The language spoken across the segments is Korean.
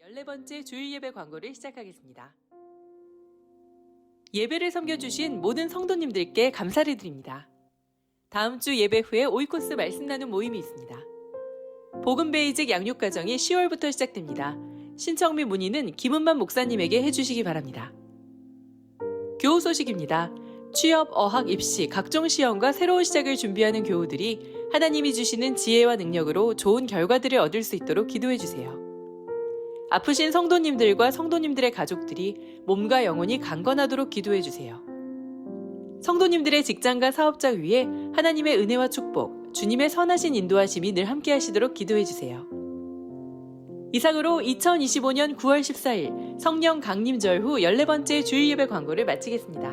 14번째 주일 예배 광고를 시작하겠습니다. 예배를 섬겨주신 모든 성도님들께 감사를 드립니다. 다음 주 예배 후에 오이코스 말씀 나눔 모임이 있습니다. 복음 베이직 양육과정이 10월부터 시작됩니다. 신청 및 문의는 김은만 목사님에게 해주시기 바랍니다. 교우 소식입니다. 취업, 어학, 입시, 각종 시험과 새로운 시작을 준비하는 교우들이 하나님이 주시는 지혜와 능력으로 좋은 결과들을 얻을 수 있도록 기도해주세요. 아프신 성도님들과 성도님들의 가족들이 몸과 영혼이 강건하도록 기도해주세요. 성도님들의 직장과 사업자 위에 하나님의 은혜와 축복, 주님의 선하신 인도하심이 늘 함께 하시도록 기도해주세요. 이상으로 2025년 9월 14일 성령 강림절 후 14번째 주일 예배 광고를 마치겠습니다.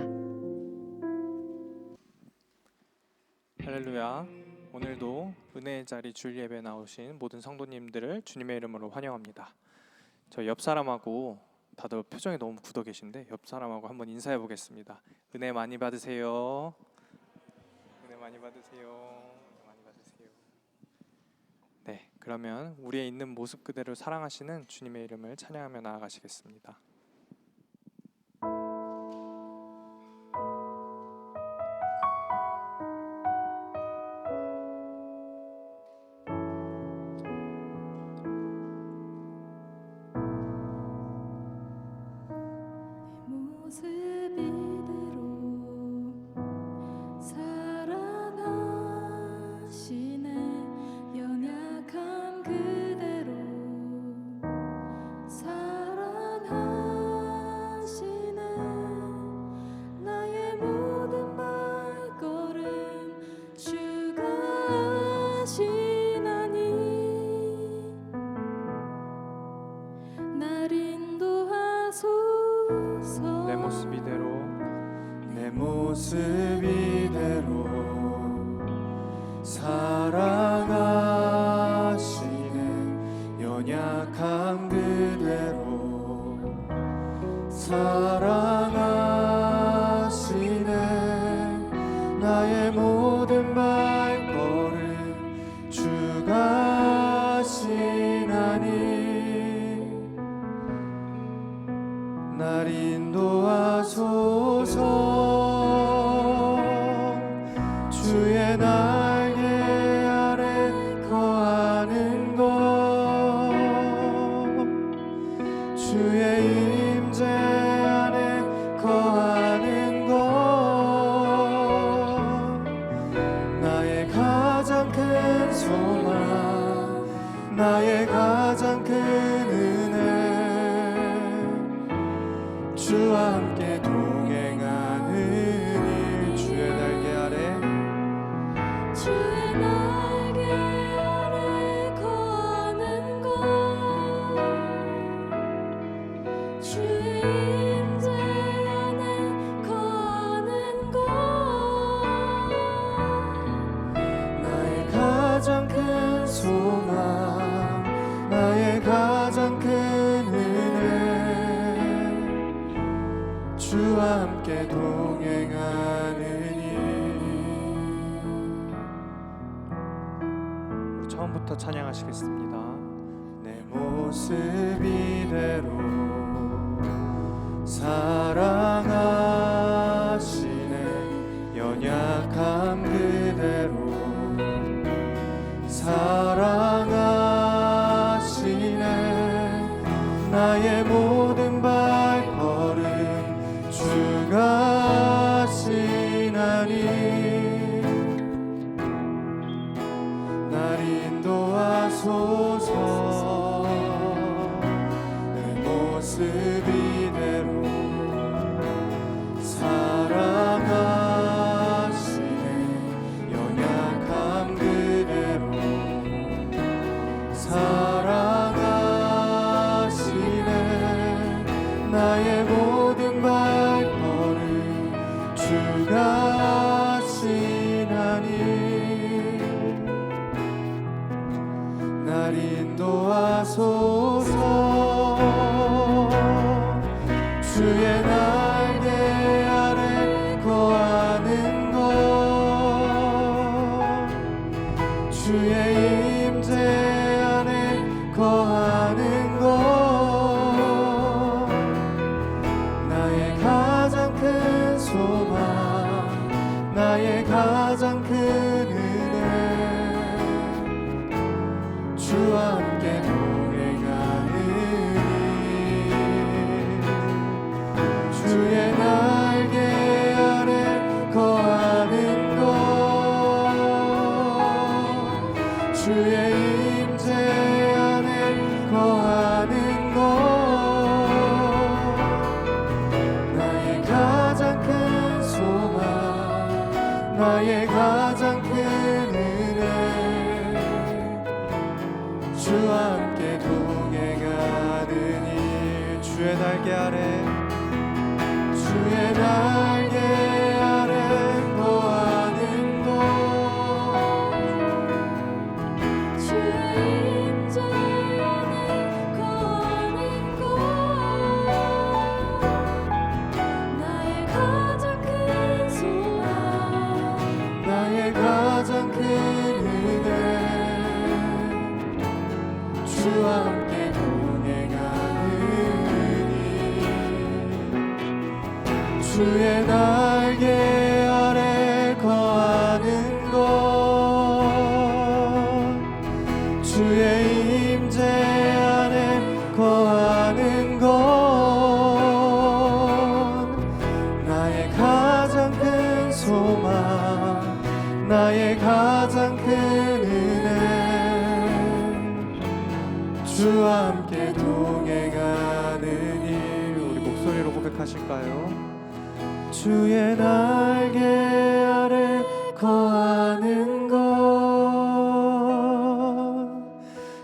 할렐루야. 오늘도 은혜의 자리 주일 예배 나오신 모든 성도님들을 주님의 이름으로 환영합니다. 저 옆 사람하고 다들 표정이 너무 굳어 계신데 옆 사람하고 한번 인사해 보겠습니다. 은혜 많이 받으세요. 은혜 많이 받으세요. 많이 받으세요. 네, 그러면 우리의 있는 모습 그대로 사랑하시는 주님의 이름을 찬양하며 나아가시겠습니다. 내 모습 이대로 사랑하시네. 연약함 그대로 사랑하시네. 나의 모든 발걸음 주가 하시나니 날 인도하소서. 주의 날개 아래 거하는 것, 주의 임재 안에 거하는 것, 나의 가장 큰 소망, 나의 가장 큰 은혜, 주와 함께 동행하는 주의 날개 아래, 주의 날개 아래 거하는 것, 주의 임재 안에 거하는 것, 나의 가장 큰 소망, 나의 가장 큰 은혜, 주와 함께 동행하느니. 처음부터 찬양하시겠습니다. 내 모습 이대로 사랑하시네. 연약함 그대로 사랑하시네. 나의 모든 발걸음 주가 하시나니 날 인도하소서. 내 모습 이대로 사랑하시네. 연약함 그대로 사랑하시네. 나의 모든 발걸음 주가 하시나니 날 인도하소서. 주의 날개 아래 거하는 것, 주의 임재 안에 거하는 것, 주의 임재 안에 거하는 것 나의 가장 큰 소망 나의 가장 큰 은혜 주와 함께 동행하느니 주의 날개 아래 주의 날개 아래 거하는 것 주의 임재 안에 거하는 것 나의 가장 큰 소망 나의 가장 큰 은혜 주와 함께 동행하느니 주의 날개 아래 거하는 것 주의 임재 안에 거하는 것 나의 가장 큰 소망 나의 가장 큰 은혜 주와 함께 동행하느니 우리 목소리로 고백하실까요? 주의 날개 아래 거하는 것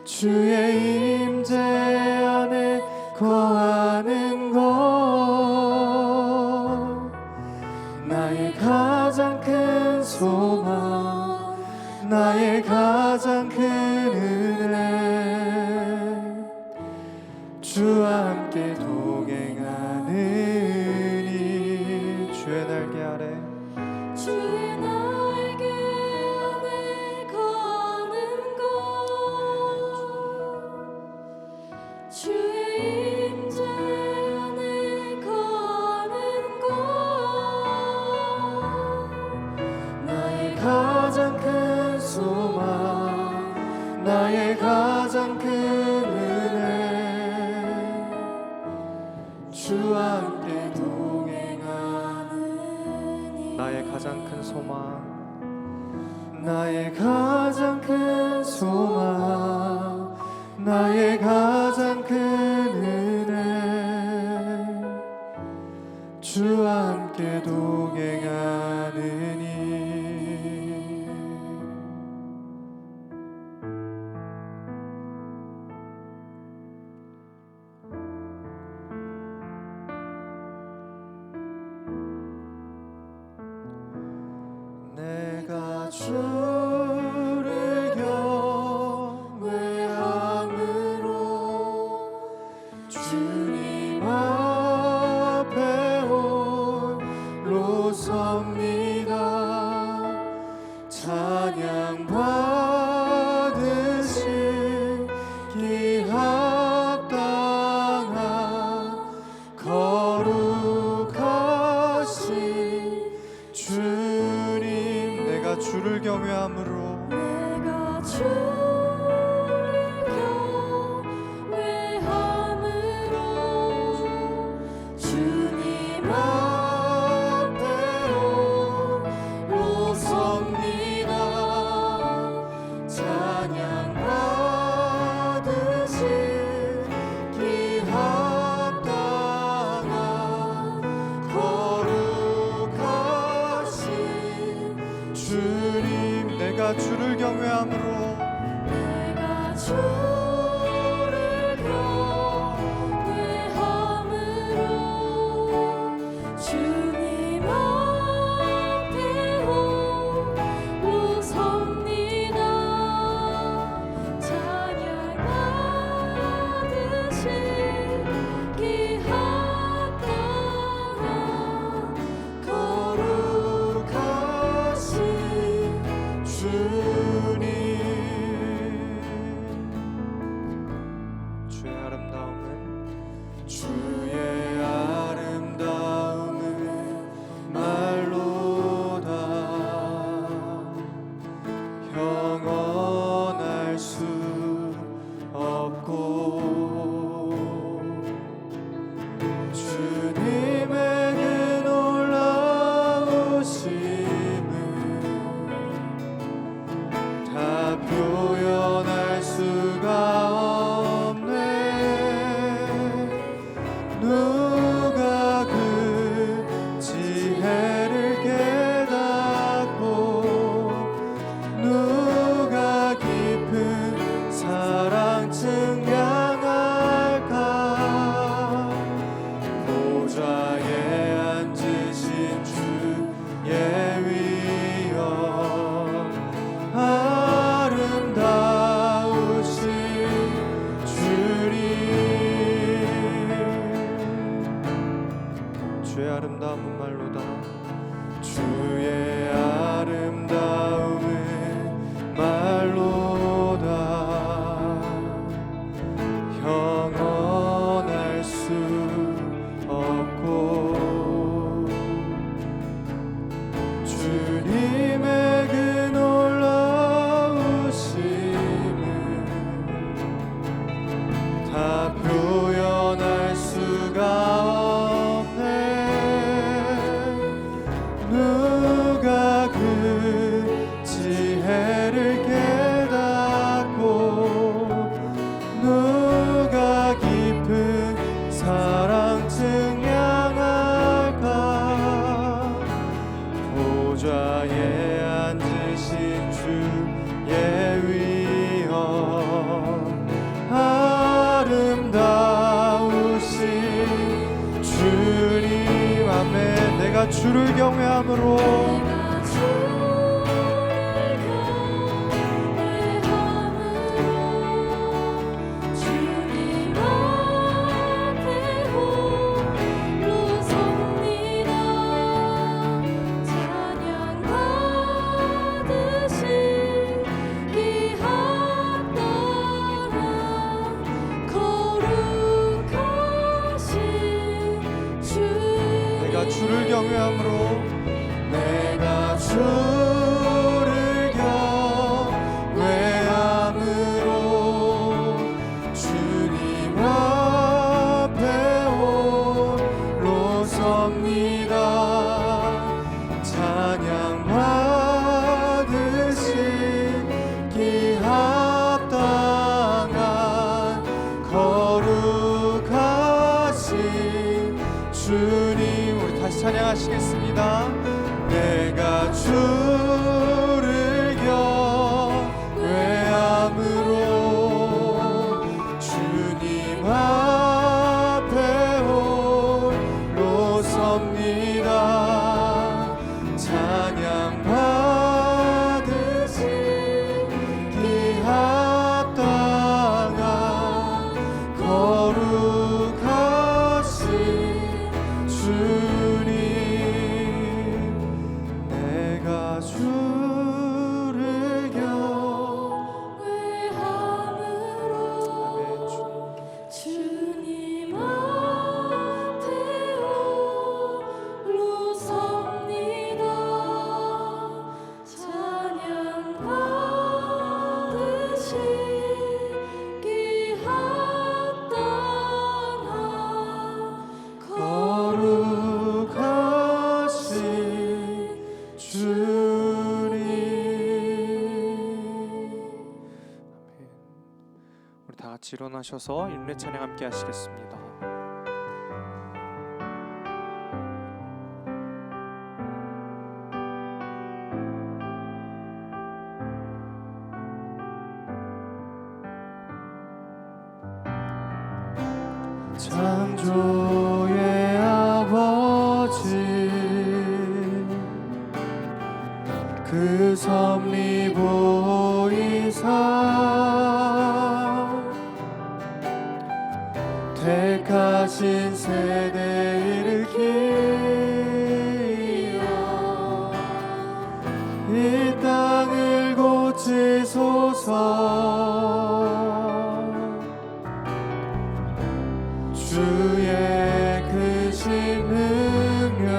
주의 임재 안에 거하는 것 나의 가장 큰 소망 나의 가장 큰 은혜 주와 함께 동행하느니 주의 날개 아래 주의 날개 안에 거하는 것 주의 임재 안에 거하는 것 나의 가장 큰 소망 나의 가장 큰 은혜 주와 함께 동행하느니 나의 가장 큰 소망 나의 가장 큰 소망 나의 가장 큰 은혜 주와 함께 동행하느니 내가 주를 경외함으로 주를 경외함으로 내가 주를 경외함으로 주님 앞에 홀로 섭니다. 찬양 받으신 귀합당한 거룩하신 주. 내가 주를 경외함으로 내가 주를 경외함으로 주님 앞에 홀로 섭니다. 찬양 받으신 기합당한 거룩하신 주님. 우리 다시 찬양하시겠습니다. 내가 주를 경외함으로 주님 앞에 홀로 섭니다. 찬양 받으신 기합당한 거룩하신 주님. 내가 주를 경외함으로 주님 앞에 홀로 섭니다. 찬양 받으신 기합당한 거룩하신 주님. 우리 다 같이 일어나셔서 인례 찬양 함께 하시겠습니다. 창조의 아버지 그 섭리 보이사 택하신 세대 일으키어 이 땅을 고치소서. 주의 크신 능력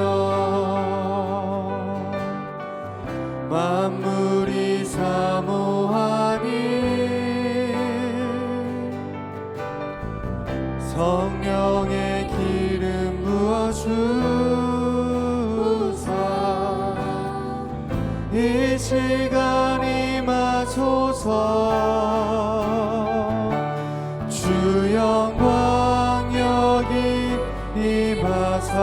만물이 사모하니 성령의 기름 부어주사 이 시간 임하소서. 주 영광 여기 임하사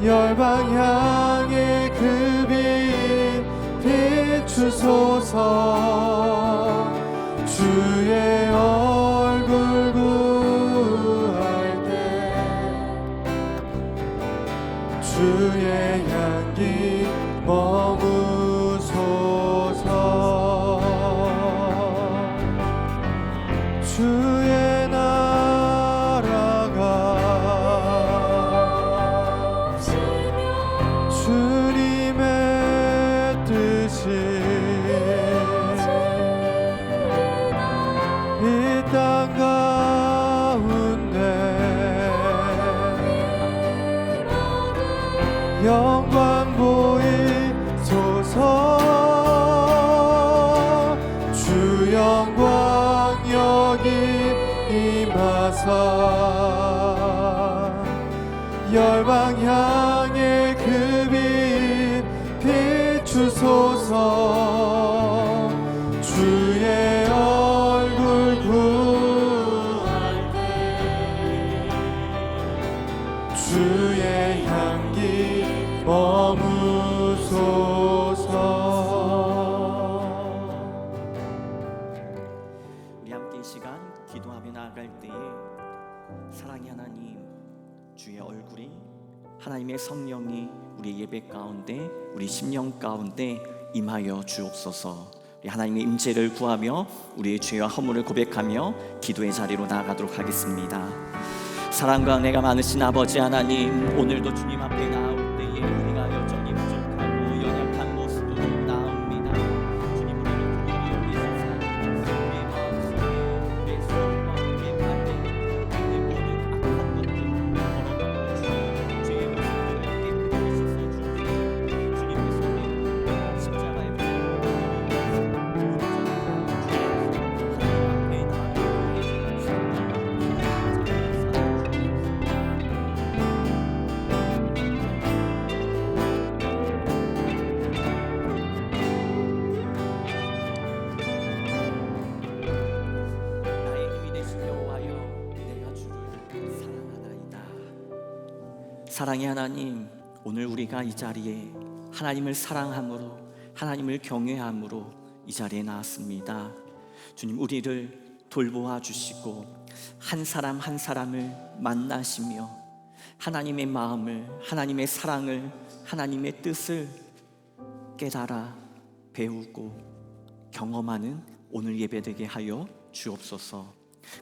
열방 향해 그 빛 비추소서. 주의 얼굴 구할 때 주의 향기 머무소서. 주의 나라가 주님의 뜻이 이 땅 가운데 영광 보이소서. 주 영광 여기 임하사 열방 향해 그 빛 비추소서. 주의 얼굴 구할 때 주의 향기 머무소서. 우리 함께 이 시간 기도하며 나아갈 때에 사랑의 하나님, 주의 얼굴이, 하나님의 성령이 우리 예배 가운데, 우리 심령 가운데 임하여 주옵소서. 우리 하나님의 임재를 구하며 우리의 죄와 허물을 고백하며 기도의 자리로 나아가도록 하겠습니다. 사랑과 은혜가 많으신 아버지 하나님, 오늘도 주님 앞에 나올 때에 우리가 여전히 부족하고 연약한 모습으로 나옵니다. 주님, 우리를 긍휼히 여기소서. 우리의 마음속에, 우리의 소원과 우리의 반대, 우리의 모든 악한 것들 걸어가고 주님, 죄의 모습들을 깨끗하게 씻어주옵소서. 주님의 손에 십자가의 불을 사랑의 하나님, 오늘 우리가 이 자리에 하나님을 사랑함으로, 하나님을 경외함으로 이 자리에 나왔습니다. 주님, 우리를 돌보아 주시고 한 사람 한 사람을 만나시며 하나님의 마음을, 하나님의 사랑을, 하나님의 뜻을 깨달아 배우고 경험하는 오늘 예배되게 하여 주옵소서.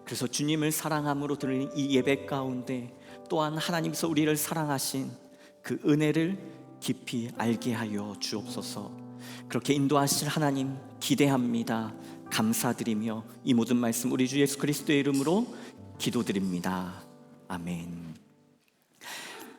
그래서 주님을 사랑함으로 드리는 이 예배 가운데 또한 하나님께서 우리를 사랑하신 그 은혜를 깊이 알게 하여 주옵소서. 그렇게 인도하실 하나님 기대합니다. 감사드리며 이 모든 말씀 우리 주 예수 그리스도의 이름으로 기도드립니다. 아멘.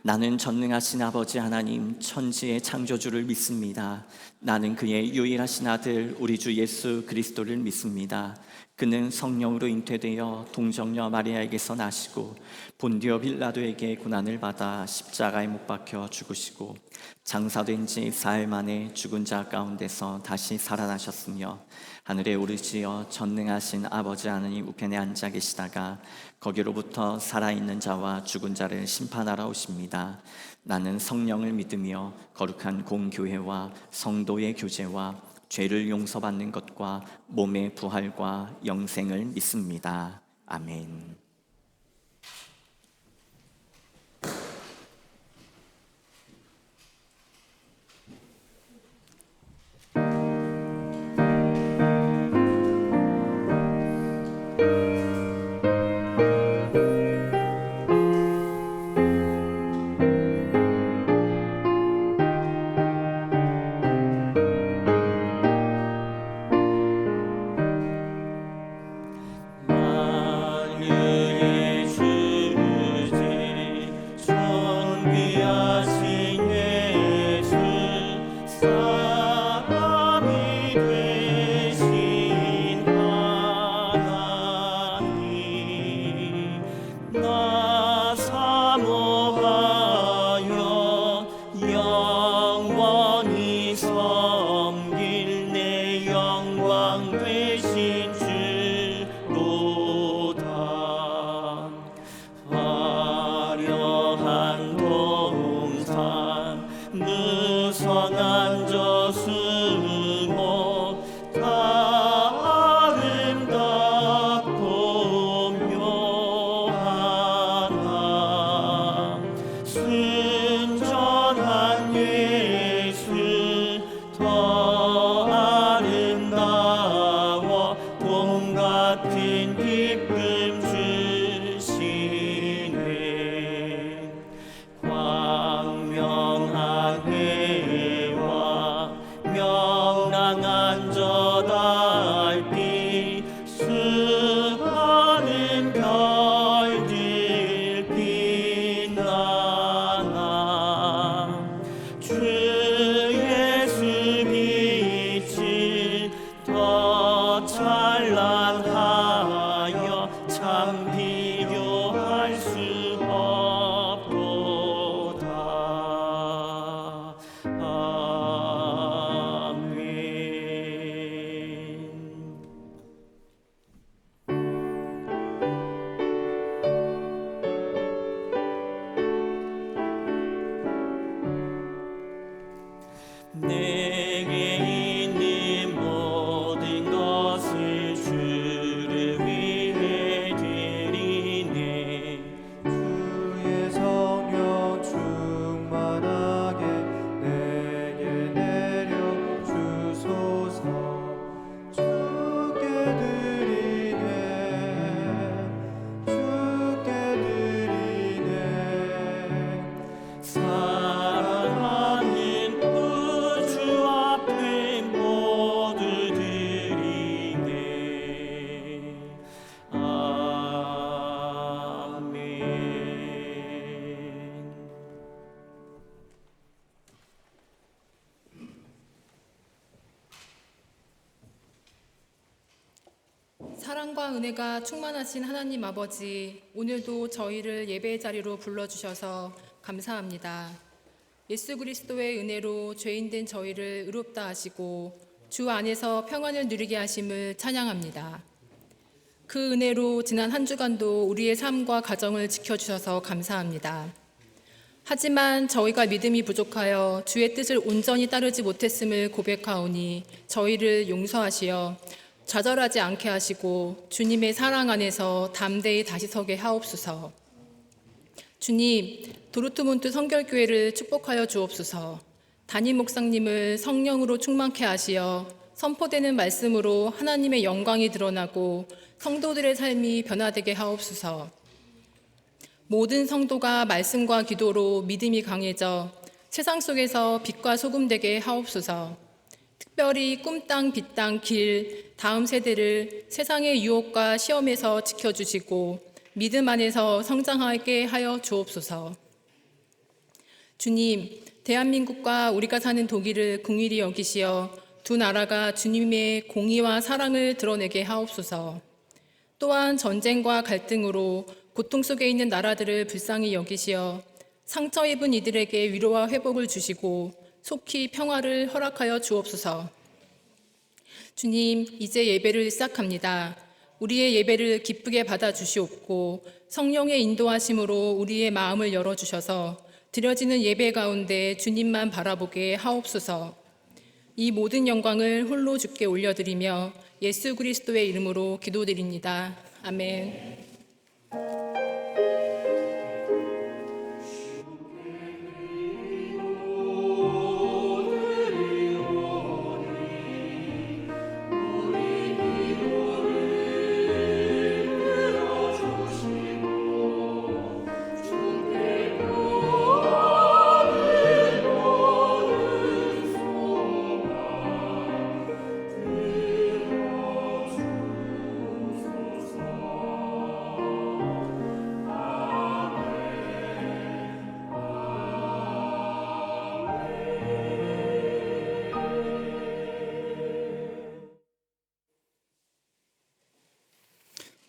나는 전능하신 아버지 하나님, 천지의 창조주를 믿습니다. 나는 그의 유일하신 아들 우리 주 예수 그리스도를 믿습니다. 그는 성령으로 잉태되어 동정녀 마리아에게서 나시고 본디오 빌라도에게 고난을 받아 십자가에 못 박혀 죽으시고 장사된 지 4일 만에 죽은 자 가운데서 다시 살아나셨으며 하늘에 오르시어 전능하신 아버지 하나님 우편에 앉아 계시다가 거기로부터 살아있는 자와 죽은 자를 심판하러 오십니다. 나는 성령을 믿으며 거룩한 공교회와 성도의 교제와 죄를 용서받는 것과 몸의 부활과 영생을 믿습니다. 아멘. 사랑하는 우주 앞에 모두 드리네. 아멘. 사랑과 은혜가 충만하신 하나님 아버지, 오늘도 저희를 예배의 자리로 불러주셔서 감사합니다. 예수 그리스도의 은혜로 죄인된 저희를 의롭다 하시고 주 안에서 평안을 누리게 하심을 찬양합니다. 그 은혜로 지난 한 주간도 우리의 삶과 가정을 지켜주셔서 감사합니다. 하지만 저희가 믿음이 부족하여 주의 뜻을 온전히 따르지 못했음을 고백하오니 저희를 용서하시어 좌절하지 않게 하시고 주님의 사랑 안에서 담대히 다시 서게 하옵소서. 주님, 도르트문트 성결교회를 축복하여 주옵소서. 담임 목사님을 성령으로 충만케 하시어 선포되는 말씀으로 하나님의 영광이 드러나고 성도들의 삶이 변화되게 하옵소서. 모든 성도가 말씀과 기도로 믿음이 강해져 세상 속에서 빛과 소금 되게 하옵소서. 특별히 꿈땅 빛땅 길 다음 세대를 세상의 유혹과 시험에서 지켜주시고 믿음 안에서 성장하게 하여 주옵소서. 주님, 대한민국과 우리가 사는 독일을 긍휼히 여기시어 두 나라가 주님의 공의와 사랑을 드러내게 하옵소서. 또한 전쟁과 갈등으로 고통 속에 있는 나라들을 불쌍히 여기시어 상처 입은 이들에게 위로와 회복을 주시고 속히 평화를 허락하여 주옵소서. 주님, 이제 예배를 시작합니다. 우리의 예배를 기쁘게 받아주시옵고 성령의 인도하심으로 우리의 마음을 열어주셔서 드려지는 예배 가운데 주님만 바라보게 하옵소서. 이 모든 영광을 홀로 주께 올려드리며 예수 그리스도의 이름으로 기도드립니다. 아멘.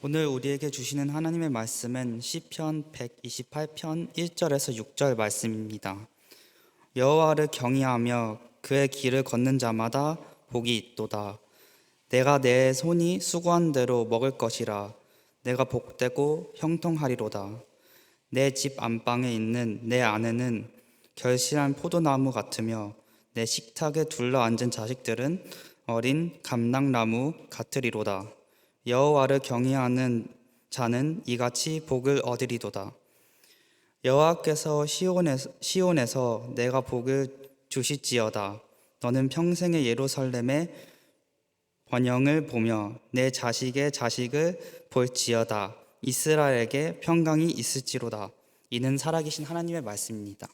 오늘 우리에게 주시는 하나님의 말씀은 시편 128편 1절에서 6절 말씀입니다. 여호와를 경외하며 그의 길을 걷는 자마다 복이 있도다. 내가 내 손이 수고한 대로 먹을 것이라. 내가 복되고 형통하리로다. 내 집 안방에 있는 내 아내는 결실한 포도나무 같으며 내 식탁에 둘러앉은 자식들은 어린 감람나무 같으리로다. 여호와를 경외하는 자는 이같이 복을 얻으리도다. 여호와께서 시온에서 내가 복을 주실지어다. 너는 평생의 예루살렘의 번영을 보며 내 자식의 자식을 볼지어다. 이스라엘에게 평강이 있을지로다. 이는 살아계신 하나님의 말씀입니다.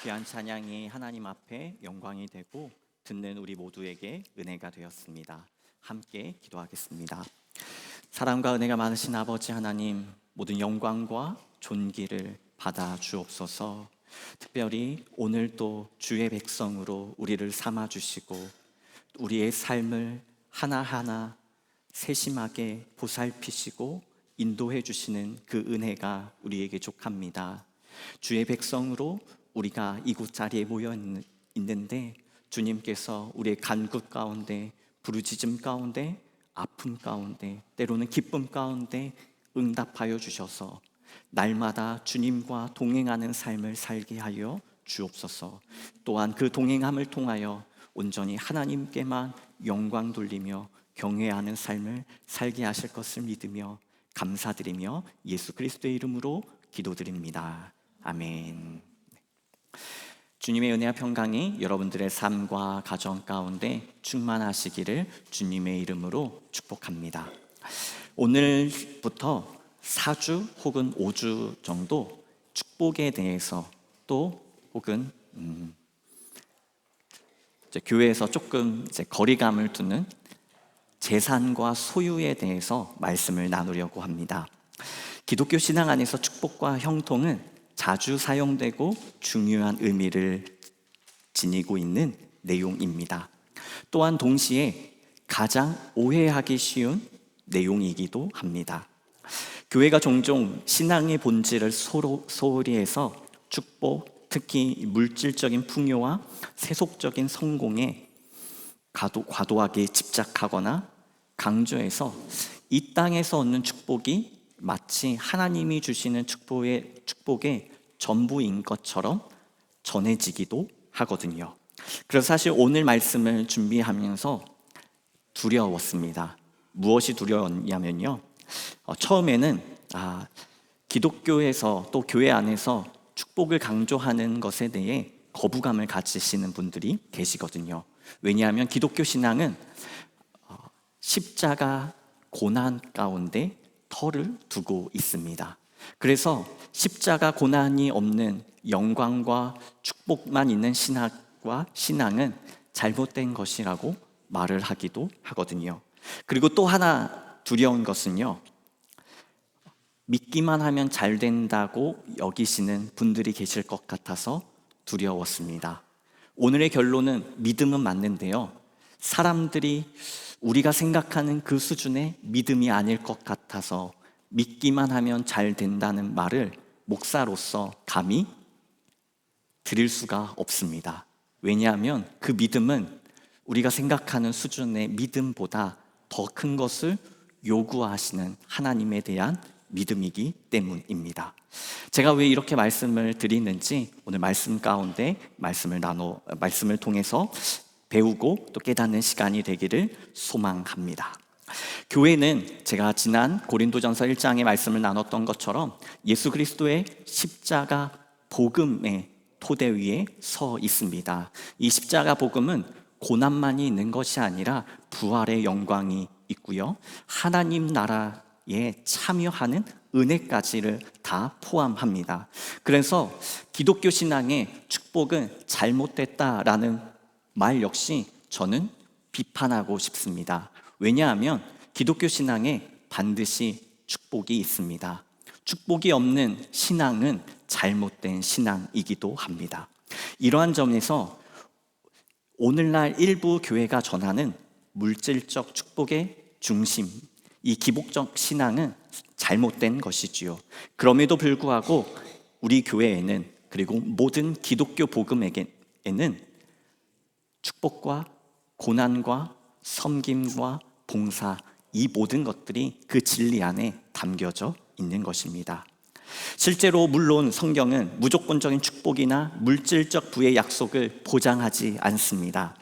귀한 찬양이 하나님 앞에 영광이 되고 듣는 우리 모두에게 은혜가 되었습니다. 함께 기도하겠습니다. 사랑과 은혜가 많으신 아버지 하나님, 모든 영광과 존귀를 받아 주옵소서. 특별히 오늘도 주의 백성으로 우리를 삼아 주시고 우리의 삶을 하나하나 세심하게 보살피시고 인도해 주시는 그 은혜가 우리에게 족합니다. 주의 백성으로 우리가 이곳 자리에 모여 있는데 주님께서 우리의 간구 가운데, 부르짖음 가운데, 아픔 가운데, 때로는 기쁨 가운데 응답하여 주셔서 날마다 주님과 동행하는 삶을 살게 하여 주옵소서. 또한 그 동행함을 통하여 온전히 하나님께만 영광 돌리며 경외하는 삶을 살게 하실 것을 믿으며 감사드리며 예수 그리스도의 이름으로 기도드립니다. 아멘. 주님의 은혜와 평강이 여러분들의 삶과 가정 가운데 충만하시기를 주님의 이름으로 축복합니다. 오늘부터 4주 혹은 5주 정도 축복에 대해서 또 혹은 이제 교회에서 조금 이제 거리감을 두는 재산과 소유에 대해서 말씀을 나누려고 합니다. 기독교 신앙 안에서 축복과 형통은 자주 사용되고 중요한 의미를 지니고 있는 내용입니다. 또한 동시에 가장 오해하기 쉬운 내용이기도 합니다. 교회가 종종 신앙의 본질을 소홀히 해서 축복, 특히 물질적인 풍요와 세속적인 성공에 과도하게 집착하거나 강조해서 이 땅에서 얻는 축복이 마치 하나님이 주시는 축복의 전부인 것처럼 전해지기도 하거든요. 그래서 사실 오늘 말씀을 준비하면서 두려웠습니다. 무엇이 두려웠냐면요, 처음에는 기독교에서 또 교회 안에서 축복을 강조하는 것에 대해 거부감을 가지시는 분들이 계시거든요. 왜냐하면 기독교 신앙은 십자가 고난 가운데 터를 두고 있습니다. 그래서 십자가 고난이 없는 영광과 축복만 있는 신앙은 잘못된 것이라고 말을 하기도 하거든요. 그리고 또 하나 두려운 것은요, 믿기만 하면 잘 된다고 여기시는 분들이 계실 것 같아서 두려웠습니다. 오늘의 결론은 믿음은 맞는데요, 사람들이 우리가 생각하는 그 수준의 믿음이 아닐 것 같아서 믿기만 하면 잘 된다는 말을 목사로서 감히 드릴 수가 없습니다. 왜냐하면 그 믿음은 우리가 생각하는 수준의 믿음보다 더 큰 것을 요구하시는 하나님에 대한 믿음이기 때문입니다. 제가 왜 이렇게 말씀을 드리는지 오늘 말씀 가운데 말씀을 통해서 배우고 또 깨닫는 시간이 되기를 소망합니다. 교회는 제가 지난 고린도전서 1장의 말씀을 나눴던 것처럼 예수 그리스도의 십자가 복음의 토대 위에 서 있습니다. 이 십자가 복음은 고난만이 있는 것이 아니라 부활의 영광이 있고요, 하나님 나라에 참여하는 은혜까지를 다 포함합니다. 그래서 기독교 신앙의 축복은 잘못됐다라는 말 역시 저는 비판하고 싶습니다. 왜냐하면 기독교 신앙에 반드시 축복이 있습니다. 축복이 없는 신앙은 잘못된 신앙이기도 합니다. 이러한 점에서 오늘날 일부 교회가 전하는 물질적 축복의 중심, 이 기복적 신앙은 잘못된 것이지요. 그럼에도 불구하고 우리 교회에는, 그리고 모든 기독교 복음에게는 축복과 고난과 섬김과 봉사, 이 모든 것들이 그 진리 안에 담겨져 있는 것입니다. 실제로 물론 성경은 무조건적인 축복이나 물질적 부의 약속을 보장하지 않습니다.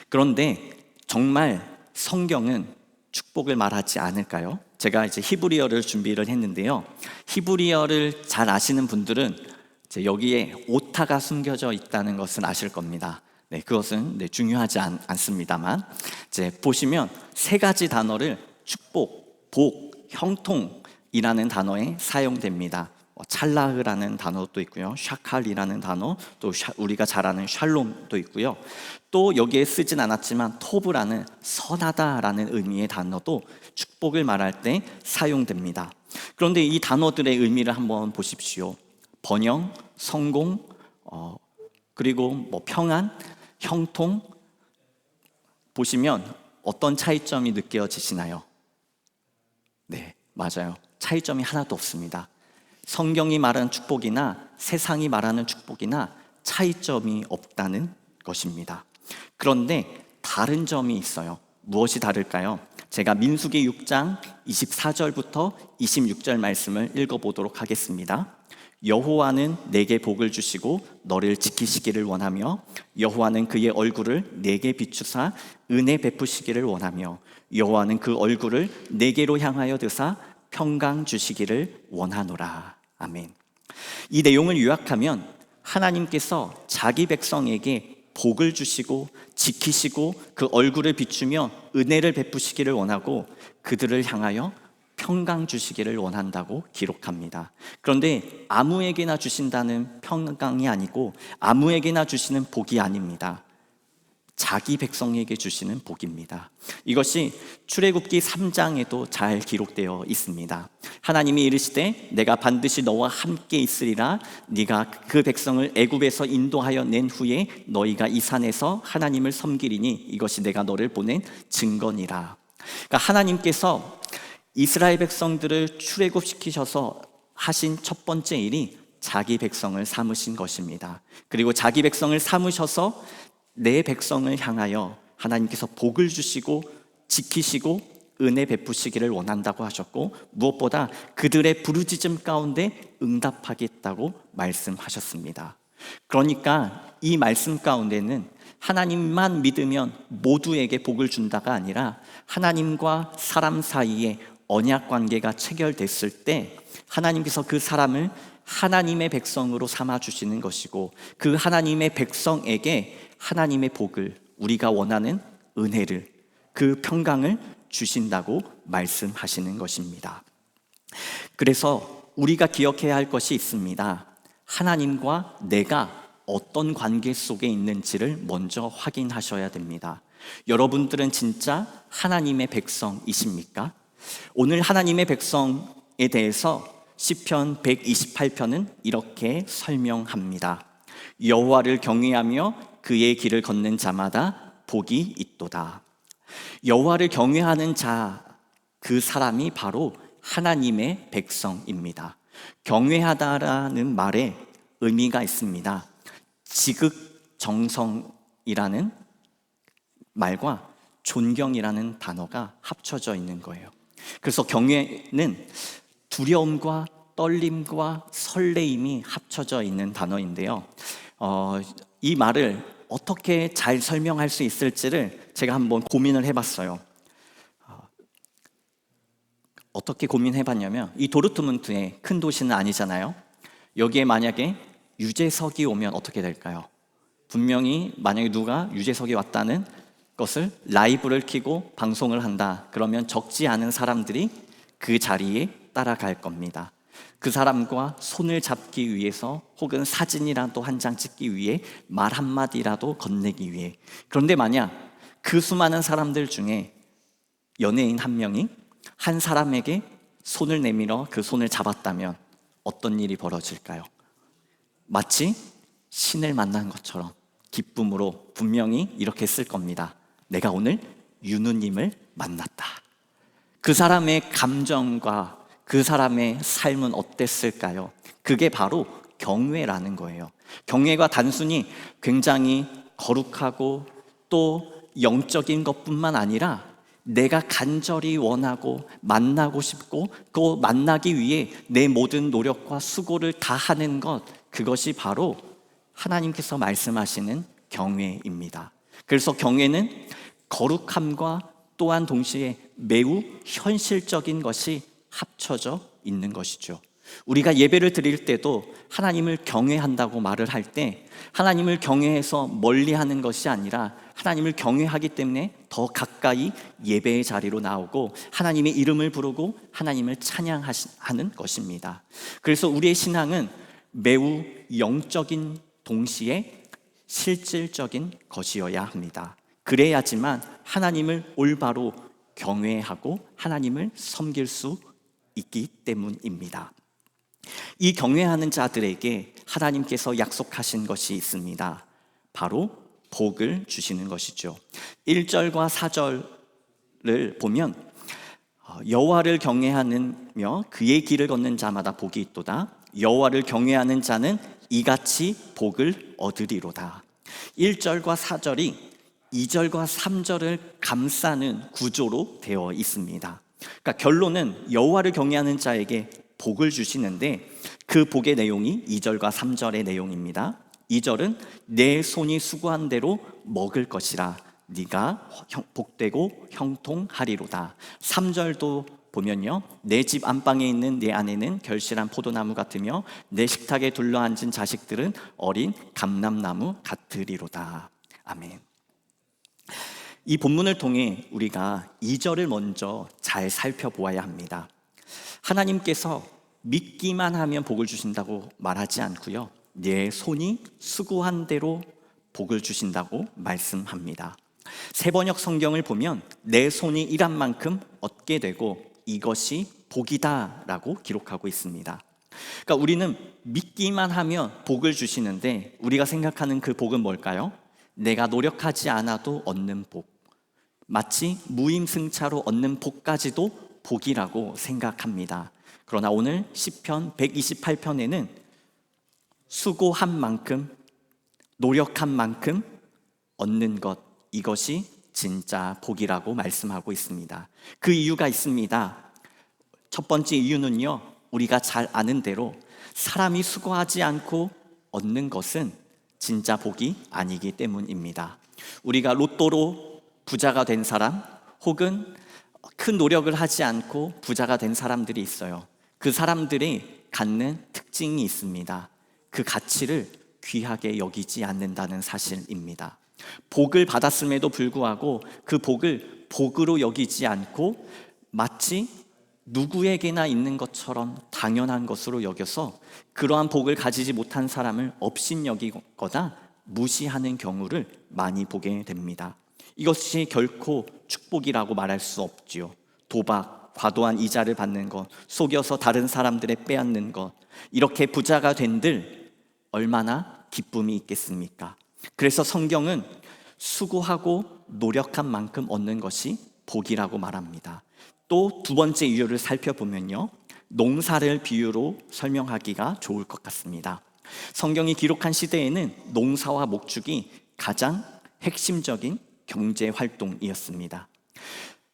그런데 정말 성경은 축복을 말하지 않을까요? 제가 이제 히브리어를 준비를 했는데요, 히브리어를 잘 아시는 분들은 이제 여기에 오타가 숨겨져 있다는 것은 아실 겁니다. 네, 그것은 중요하지 않습니다만, 이제 보시면 세 가지 단어를 축복, 복, 형통이라는 단어에 사용됩니다. 찰라흐라는 단어도 있고요, 샤칼이라는 단어, 또 우리가 잘 아는 샬롬도 있고요. 또 여기에 쓰진 않았지만 토브라는 선하다라는 의미의 단어도 축복을 말할 때 사용됩니다. 그런데 이 단어들의 의미를 한번 보십시오. 번영, 성공, 그리고 평안, 형통, 보시면 어떤 차이점이 느껴지시나요? 네, 맞아요. 차이점이 하나도 없습니다. 성경이 말하는 축복이나 세상이 말하는 축복이나 차이점이 없다는 것입니다. 그런데 다른 점이 있어요. 무엇이 다를까요? 제가 민수기 6장 24절부터 26절 말씀을 읽어보도록 하겠습니다. 여호와는 내게 복을 주시고 너를 지키시기를 원하며 여호와는 그의 얼굴을 내게 비추사 은혜 베푸시기를 원하며 여호와는 그 얼굴을 내게로 향하여 드사 평강 주시기를 원하노라. 아멘. 이 내용을 요약하면 하나님께서 자기 백성에게 복을 주시고 지키시고 그 얼굴을 비추며 은혜를 베푸시기를 원하고 그들을 향하여 평강 주시기를 원한다고 기록합니다. 그런데 아무에게나 주신다는 평강이 아니고 아무에게나 주시는 복이 아닙니다. 자기 백성에게 주시는 복입니다. 이것이 출애굽기 3장에도 잘 기록되어 있습니다. 하나님이 이르시되 내가 반드시 너와 함께 있으리라. 네가 그 백성을 애굽에서 인도하여 낸 후에 너희가 이 산에서 하나님을 섬기리니 이것이 내가 너를 보낸 증거니라. 그러니까 하나님께서 이스라엘 백성들을 출애굽시키셔서 하신 첫 번째 일이 자기 백성을 삼으신 것입니다. 그리고 자기 백성을 삼으셔서 내 백성을 향하여 하나님께서 복을 주시고 지키시고 은혜 베푸시기를 원한다고 하셨고 무엇보다 그들의 부르짖음 가운데 응답하겠다고 말씀하셨습니다. 그러니까 이 말씀 가운데는 하나님만 믿으면 모두에게 복을 준다가 아니라 하나님과 사람 사이에 언약 관계가 체결됐을 때 하나님께서 그 사람을 하나님의 백성으로 삼아 주시는 것이고 그 하나님의 백성에게 하나님의 복을, 우리가 원하는 은혜를, 그 평강을 주신다고 말씀하시는 것입니다. 그래서 우리가 기억해야 할 것이 있습니다. 하나님과 내가 어떤 관계 속에 있는지를 먼저 확인하셔야 됩니다. 여러분들은 진짜 하나님의 백성이십니까? 오늘 하나님의 백성에 대해서 시편 128편은 이렇게 설명합니다. 여호와를 경외하며 그의 길을 걷는 자마다 복이 있도다. 여호와를 경외하는 자, 그 사람이 바로 하나님의 백성입니다. 경외하다라는 말에 의미가 있습니다. 지극정성이라는 말과 존경이라는 단어가 합쳐져 있는 거예요. 그래서 경외는 두려움과 떨림과 설레임이 합쳐져 있는 단어인데요. 이 말을 어떻게 잘 설명할 수 있을지를 제가 한번 고민을 해봤어요. 어떻게 고민해봤냐면 이 도르트문트의 큰 도시는 아니잖아요. 여기에 만약에 유재석이 오면 어떻게 될까요? 분명히 만약에 누가 유재석이 왔다는 것을 라이브를 켜고 방송을 한다. 그러면 적지 않은 사람들이 그 자리에 따라갈 겁니다. 그 사람과 손을 잡기 위해서 혹은 사진이라도 한 장 찍기 위해 말 한마디라도 건네기 위해. 그런데 만약 그 수많은 사람들 중에 연예인 한 명이 한 사람에게 손을 내밀어 그 손을 잡았다면 어떤 일이 벌어질까요? 마치 신을 만난 것처럼 기쁨으로 분명히 이렇게 쓸 겁니다. 내가 오늘 윤우님을 만났다. 그 사람의 감정과 그 사람의 삶은 어땠을까요? 그게 바로 경외라는 거예요. 경외가 단순히 굉장히 거룩하고 또 영적인 것뿐만 아니라 내가 간절히 원하고 만나고 싶고 그 만나기 위해 내 모든 노력과 수고를 다하는 것, 그것이 바로 하나님께서 말씀하시는 경외입니다. 그래서 경외는 거룩함과 또한 동시에 매우 현실적인 것이 합쳐져 있는 것이죠. 우리가 예배를 드릴 때도 하나님을 경외한다고 말을 할 때 하나님을 경외해서 멀리하는 것이 아니라 하나님을 경외하기 때문에 더 가까이 예배의 자리로 나오고 하나님의 이름을 부르고 하나님을 찬양하는 것입니다. 그래서 우리의 신앙은 매우 영적인 동시에 실질적인 것이어야 합니다. 그래야지만 하나님을 올바로 경외하고 하나님을 섬길 수 있기 때문입니다. 이 경외하는 자들에게 하나님께서 약속하신 것이 있습니다. 바로 복을 주시는 것이죠. 1절과 4절을 보면 여호와를 경외하며 그의 길을 걷는 자마다 복이 있도다. 여호와를 경외하는 자는 이같이 복을 얻으리로다. 1절과 4절이 2절과 3절을 감싸는 구조로 되어 있습니다. 그러니까 결론은 여호와를 경외하는 자에게 복을 주시는데 그 복의 내용이 2절과 3절의 내용입니다. 2절은 내 손이 수고한 대로 먹을 것이라 네가 복되고 형통하리로다. 3절도 보면요, 내 집 안방에 있는 내 아내는 결실한 포도나무 같으며 내 식탁에 둘러앉은 자식들은 어린 감람나무 같으리로다. 아멘. 이 본문을 통해 우리가 2절을 먼저 잘 살펴보아야 합니다. 하나님께서 믿기만 하면 복을 주신다고 말하지 않고요, 내 손이 수고한 대로 복을 주신다고 말씀합니다. 세번역 성경을 보면 내 손이 일한 만큼 얻게 되고 이것이 복이다 라고 기록하고 있습니다. 그러니까 우리는 믿기만 하면 복을 주시는데 우리가 생각하는 그 복은 뭘까요? 내가 노력하지 않아도 얻는 복, 마치 무임승차로 얻는 복까지도 복이라고 생각합니다. 그러나 오늘 시편 128편에는 수고한 만큼, 노력한 만큼 얻는 것, 이것이 진짜 복이라고 말씀하고 있습니다. 그 이유가 있습니다. 첫 번째 이유는요, 우리가 잘 아는 대로 사람이 수고하지 않고 얻는 것은 진짜 복이 아니기 때문입니다. 우리가 로또로 부자가 된 사람 혹은 큰 노력을 하지 않고 부자가 된 사람들이 있어요. 그 사람들이 갖는 특징이 있습니다. 그 가치를 귀하게 여기지 않는다는 사실입니다. 복을 받았음에도 불구하고 그 복을 복으로 여기지 않고 마치 누구에게나 있는 것처럼 당연한 것으로 여겨서 그러한 복을 가지지 못한 사람을 업신여기거나 무시하는 경우를 많이 보게 됩니다. 이것이 결코 축복이라고 말할 수 없지요. 도박, 과도한 이자를 받는 것, 속여서 다른 사람들의 빼앗는 것, 이렇게 부자가 된들 얼마나 기쁨이 있겠습니까? 그래서 성경은 수고하고 노력한 만큼 얻는 것이 복이라고 말합니다. 또 두 번째 이유를 살펴보면요, 농사를 비유로 설명하기가 좋을 것 같습니다. 성경이 기록한 시대에는 농사와 목축이 가장 핵심적인 경제 활동이었습니다.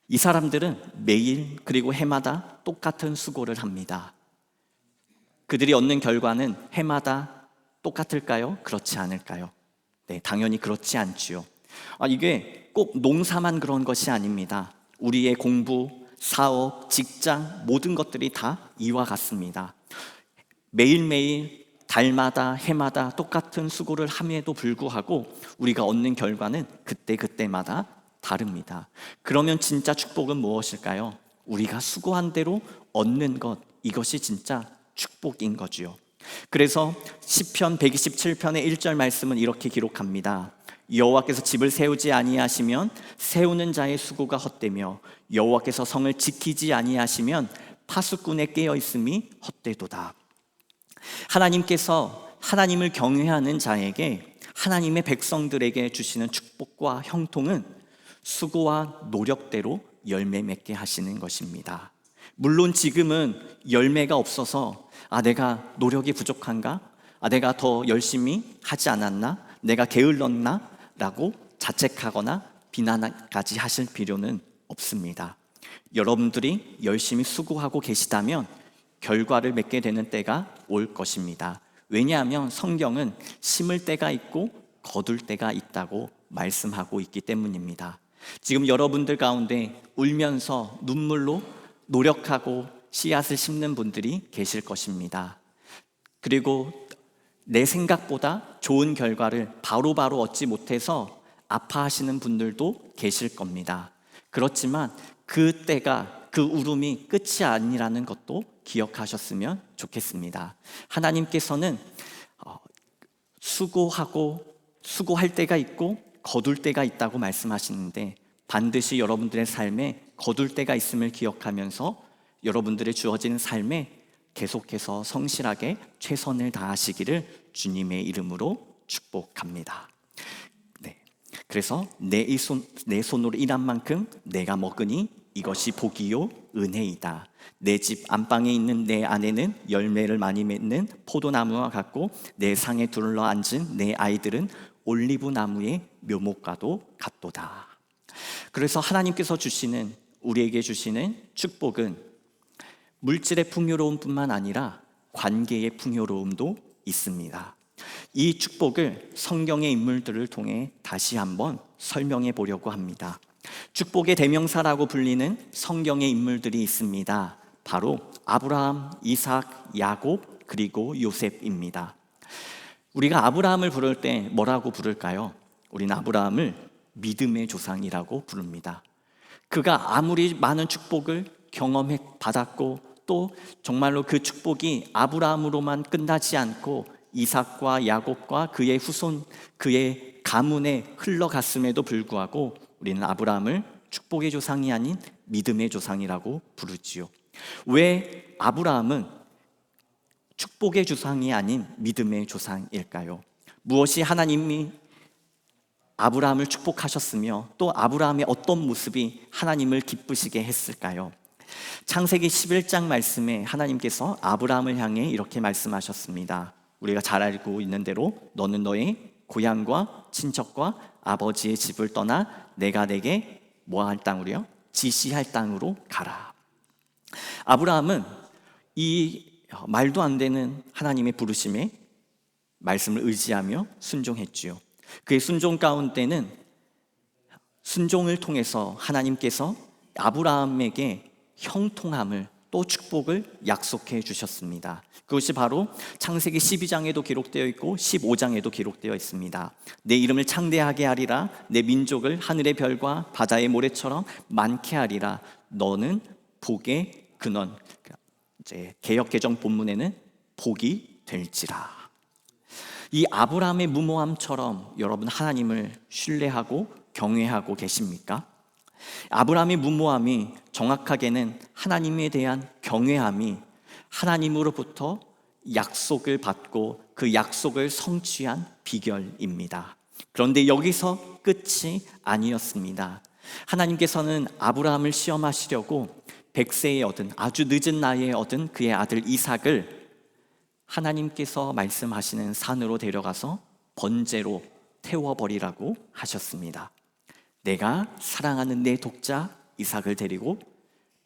이 사람들은 매일 그리고 해마다 똑같은 수고를 합니다. 그들이 얻는 결과는 해마다 똑같을까요? 그렇지 않을까요? 네, 당연히 그렇지 않지요. 이게 꼭 농사만 그런 것이 아닙니다. 우리의 공부, 사업, 직장 모든 것들이 다 이와 같습니다. 매일매일 달마다 해마다 똑같은 수고를 함에도 불구하고 우리가 얻는 결과는 그때마다 다릅니다. 그러면 진짜 축복은 무엇일까요? 우리가 수고한 대로 얻는 것, 이것이 진짜 축복인 거지요. 그래서 시편 127편의 1절 말씀은 이렇게 기록합니다. 여호와께서 집을 세우지 아니하시면 세우는 자의 수고가 헛되며 여호와께서 성을 지키지 아니하시면 파수꾼의 깨어 있음이 헛되도다. 하나님께서 하나님을 경외하는 자에게, 하나님의 백성들에게 주시는 축복과 형통은 수고와 노력대로 열매 맺게 하시는 것입니다. 물론 지금은 열매가 없어서 내가 노력이 부족한가? 내가 더 열심히 하지 않았나? 내가 게을렀나? 라고 자책하거나 비난까지 하실 필요는 없습니다. 여러분들이 열심히 수고하고 계시다면 결과를 맺게 되는 때가 올 것입니다. 왜냐하면 성경은 심을 때가 있고 거둘 때가 있다고 말씀하고 있기 때문입니다. 지금 여러분들 가운데 울면서 눈물로 노력하고 씨앗을 심는 분들이 계실 것입니다. 그리고 내 생각보다 좋은 결과를 바로바로 얻지 못해서 아파하시는 분들도 계실 겁니다. 그렇지만 그 때가, 그 울음이 끝이 아니라는 것도 기억하셨으면 좋겠습니다. 하나님께서는 수고할 때가 있고 거둘 때가 있다고 말씀하시는데, 반드시 여러분들의 삶에 거둘 때가 있음을 기억하면서 여러분들의 주어지는 삶에 계속해서 성실하게 최선을 다하시기를 주님의 이름으로 축복합니다. 네. 그래서 내 손으로 일한 만큼 내가 먹으니 이것이 복이요 은혜이다. 내 집 안방에 있는 내 아내는 열매를 많이 맺는 포도나무와 같고 내 상에 둘러 앉은 내 아이들은 올리브 나무의 묘목과도 같도다. 그래서 하나님께서 주시는, 우리에게 주시는 축복은 물질의 풍요로움뿐만 아니라 관계의 풍요로움도 있습니다. 이 축복을 성경의 인물들을 통해 다시 한번 설명해 보려고 합니다. 축복의 대명사라고 불리는 성경의 인물들이 있습니다. 바로 아브라함, 이삭, 야곱, 그리고 요셉입니다. 우리가 아브라함을 부를 때 뭐라고 부를까요? 우리는 아브라함을 믿음의 조상이라고 부릅니다. 그가 아무리 많은 축복을 경험해 받았고 또 정말로 그 축복이 아브라함으로만 끝나지 않고 이삭과 야곱과 그의 후손, 그의 가문에 흘러갔음에도 불구하고 우리는 아브라함을 축복의 조상이 아닌 믿음의 조상이라고 부르지요. 왜 아브라함은 축복의 조상이 아닌 믿음의 조상일까요? 무엇이 하나님이 아브라함을 축복하셨으며 또 아브라함의 어떤 모습이 하나님을 기쁘시게 했을까요? 창세기 11장 말씀에 하나님께서 아브라함을 향해 이렇게 말씀하셨습니다. 우리가 잘 알고 있는 대로 너는 너의 고향과 친척과 아버지의 집을 떠나 내가 내게 뭐할 땅으로요? 지시할 땅으로 가라. 아브라함은 이 말도 안 되는 하나님의 부르심에 말씀을 의지하며 순종했지요. 그의 순종 가운데는 순종을 통해서 하나님께서 아브라함에게 형통함을 또 축복을 약속해 주셨습니다. 그것이 바로 창세기 12장에도 기록되어 있고 15장에도 기록되어 있습니다. 내 이름을 창대하게 하리라. 내 민족을 하늘의 별과 바다의 모래처럼 많게 하리라. 너는 복의 근원. 이제 개역 개정 본문에는 복이 될지라. 이 아브라함의 무모함처럼 여러분 하나님을 신뢰하고 경외하고 계십니까? 아브라함의 무모함이 정확하게는 하나님에 대한 경외함이 하나님으로부터 약속을 받고 그 약속을 성취한 비결입니다. 그런데 여기서 끝이 아니었습니다. 하나님께서는 아브라함을 시험하시려고 100세에 얻은, 아주 늦은 나이에 얻은 그의 아들 이삭을 하나님께서 말씀하시는 산으로 데려가서 번제로 태워버리라고 하셨습니다. 내가 사랑하는 내 독자 이삭을 데리고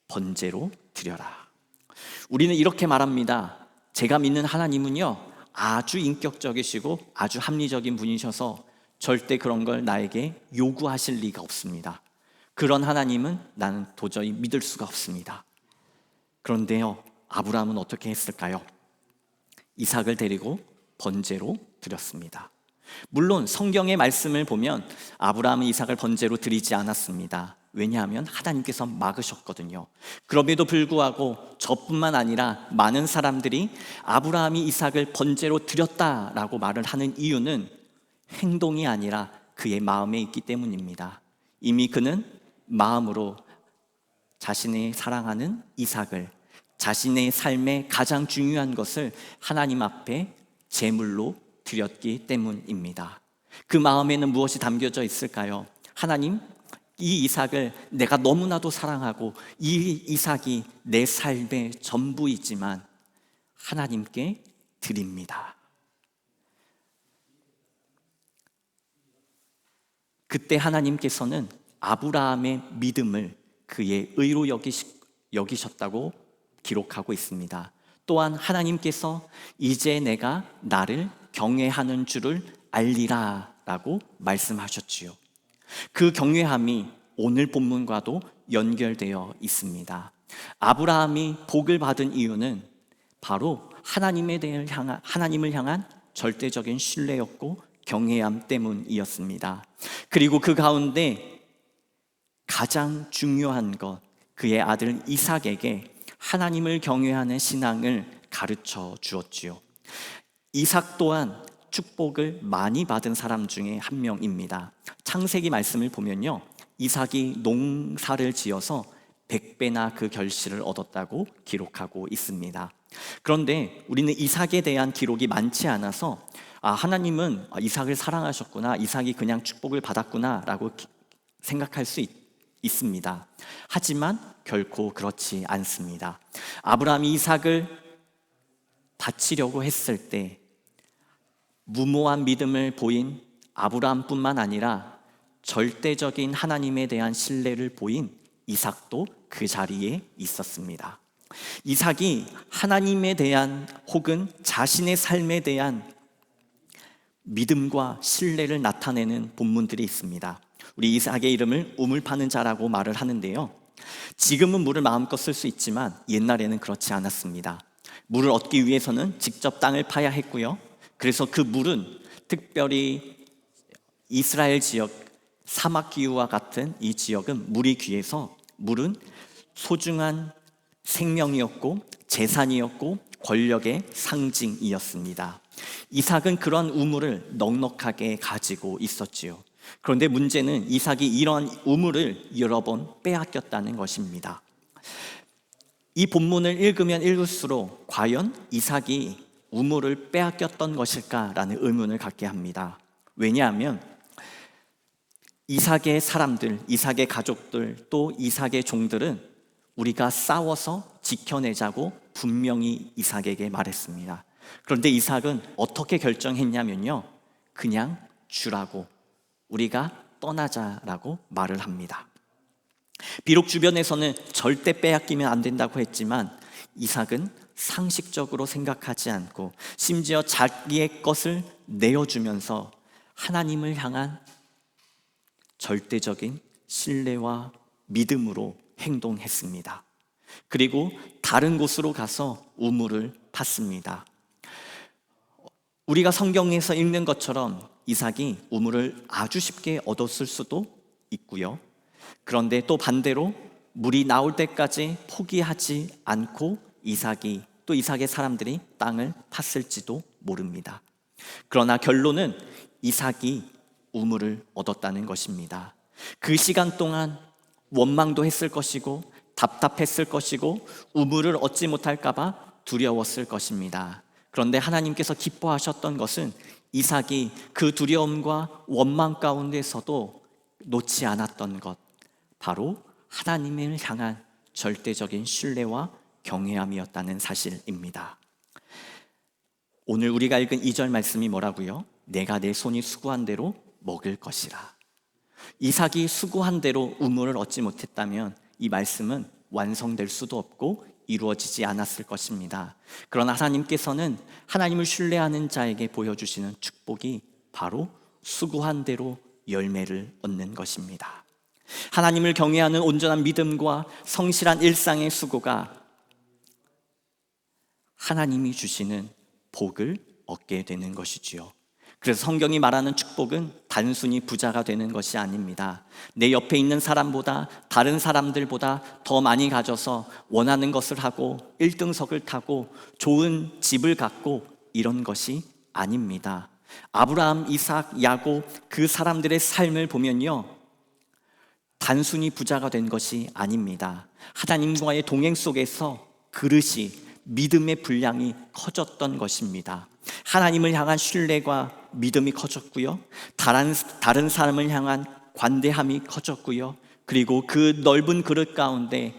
번제로 드려라. 우리는 이렇게 말합니다. 제가 믿는 하나님은요, 아주 인격적이시고 아주 합리적인 분이셔서 절대 그런 걸 나에게 요구하실 리가 없습니다. 그런 하나님은 나는 도저히 믿을 수가 없습니다. 그런데요, 아브라함은 어떻게 했을까요? 이삭을 데리고 번제로 드렸습니다. 물론 성경의 말씀을 보면 아브라함은 이삭을 번제로 드리지 않았습니다. 왜냐하면 하나님께서 막으셨거든요. 그럼에도 불구하고 저뿐만 아니라 많은 사람들이 아브라함이 이삭을 번제로 드렸다라고 말을 하는 이유는 행동이 아니라 그의 마음에 있기 때문입니다. 이미 그는 마음으로 자신의 사랑하는 이삭을, 자신의 삶의 가장 중요한 것을 하나님 앞에 제물로 드렸기 때문입니다. 그 마음에는 무엇이 담겨져 있을까요? 하나님, 이 이삭을 내가 너무나도 사랑하고 이 이삭이 내 삶의 전부이지만 하나님께 드립니다. 그때 하나님께서는 아브라함의 믿음을 그의 의로 여기셨다고 기록하고 있습니다. 또한 하나님께서 이제 내가 나를 경외하는 줄을 알리라 라고 말씀하셨지요. 그 경외함이 오늘 본문과도 연결되어 있습니다. 아브라함이 복을 받은 이유는 바로 하나님을 향한 절대적인 신뢰였고 경외함 때문이었습니다. 그리고 그 가운데 가장 중요한 것, 그의 아들 이삭에게 하나님을 경외하는 신앙을 가르쳐 주었지요. 이삭 또한 축복을 많이 받은 사람 중에 한 명입니다. 창세기 말씀을 보면요, 이삭이 농사를 지어서 100배나 그 결실을 얻었다고 기록하고 있습니다. 그런데 우리는 이삭에 대한 기록이 많지 않아서 하나님은 이삭을 사랑하셨구나, 이삭이 그냥 축복을 받았구나 라고 생각할 수 있습니다. 하지만 결코 그렇지 않습니다. 아브라함이 이삭을 바치려고 했을 때 무모한 믿음을 보인 아브라함뿐만 아니라 절대적인 하나님에 대한 신뢰를 보인 이삭도 그 자리에 있었습니다. 이삭이 하나님에 대한 혹은 자신의 삶에 대한 믿음과 신뢰를 나타내는 본문들이 있습니다. 우리 이삭의 이름을 우물 파는 자라고 말을 하는데요, 지금은 물을 마음껏 쓸 수 있지만 옛날에는 그렇지 않았습니다. 물을 얻기 위해서는 직접 땅을 파야 했고요, 그래서 그 물은 특별히 이스라엘 지역 사막 기후와 같은 이 지역은 물이 귀해서 물은 소중한 생명이었고 재산이었고 권력의 상징이었습니다. 이삭은 그런 우물을 넉넉하게 가지고 있었지요. 그런데 문제는 이삭이 이런 우물을 여러 번 빼앗겼다는 것입니다. 이 본문을 읽으면 읽을수록 과연 이삭이 우물을 빼앗겼던 것일까라는 의문을 갖게 합니다. 왜냐하면 이삭의 사람들, 이삭의 가족들, 또 이삭의 종들은 우리가 싸워서 지켜내자고 분명히 이삭에게 말했습니다. 그런데 이삭은 어떻게 결정했냐면요, 그냥 주라고, 우리가 떠나자라고 말을 합니다. 비록 주변에서는 절대 빼앗기면 안 된다고 했지만 이삭은 상식적으로 생각하지 않고 심지어 자기의 것을 내어주면서 하나님을 향한 절대적인 신뢰와 믿음으로 행동했습니다. 그리고 다른 곳으로 가서 우물을 팠습니다. 우리가 성경에서 읽는 것처럼 이삭이 우물을 아주 쉽게 얻었을 수도 있고요, 그런데 또 반대로 물이 나올 때까지 포기하지 않고 이삭의 사람들이 땅을 팠을지도 모릅니다. 그러나 결론은 이삭이 우물을 얻었다는 것입니다. 그 시간 동안 원망도 했을 것이고 답답했을 것이고 우물을 얻지 못할까 봐 두려웠을 것입니다. 그런데 하나님께서 기뻐하셨던 것은 이삭이 그 두려움과 원망 가운데서도 놓지 않았던 것, 바로 하나님을 향한 절대적인 신뢰와 경외함이었다는 사실입니다. 오늘 우리가 읽은 2절 말씀이 뭐라고요? 내가 내 손이 수고한 대로 먹을 것이라. 이삭이 수고한 대로 우물을 얻지 못했다면 이 말씀은 완성될 수도 없고 이루어지지 않았을 것입니다. 그러나 하나님께서는 하나님을 신뢰하는 자에게 보여주시는 축복이 바로 수고한 대로 열매를 얻는 것입니다. 하나님을 경외하는 온전한 믿음과 성실한 일상의 수고가 하나님이 주시는 복을 얻게 되는 것이지요. 그래서 성경이 말하는 축복은 단순히 부자가 되는 것이 아닙니다. 내 옆에 있는 사람보다, 다른 사람들보다 더 많이 가져서 원하는 것을 하고 1등석을 타고 좋은 집을 갖고 이런 것이 아닙니다. 아브라함, 이삭, 야곱 그 사람들의 삶을 보면요, 단순히 부자가 된 것이 아닙니다. 하나님과의 동행 속에서 그릇이, 믿음의 분량이 커졌던 것입니다. 하나님을 향한 신뢰과 믿음이 커졌고요, 다른 사람을 향한 관대함이 커졌고요, 그리고 그 넓은 그릇 가운데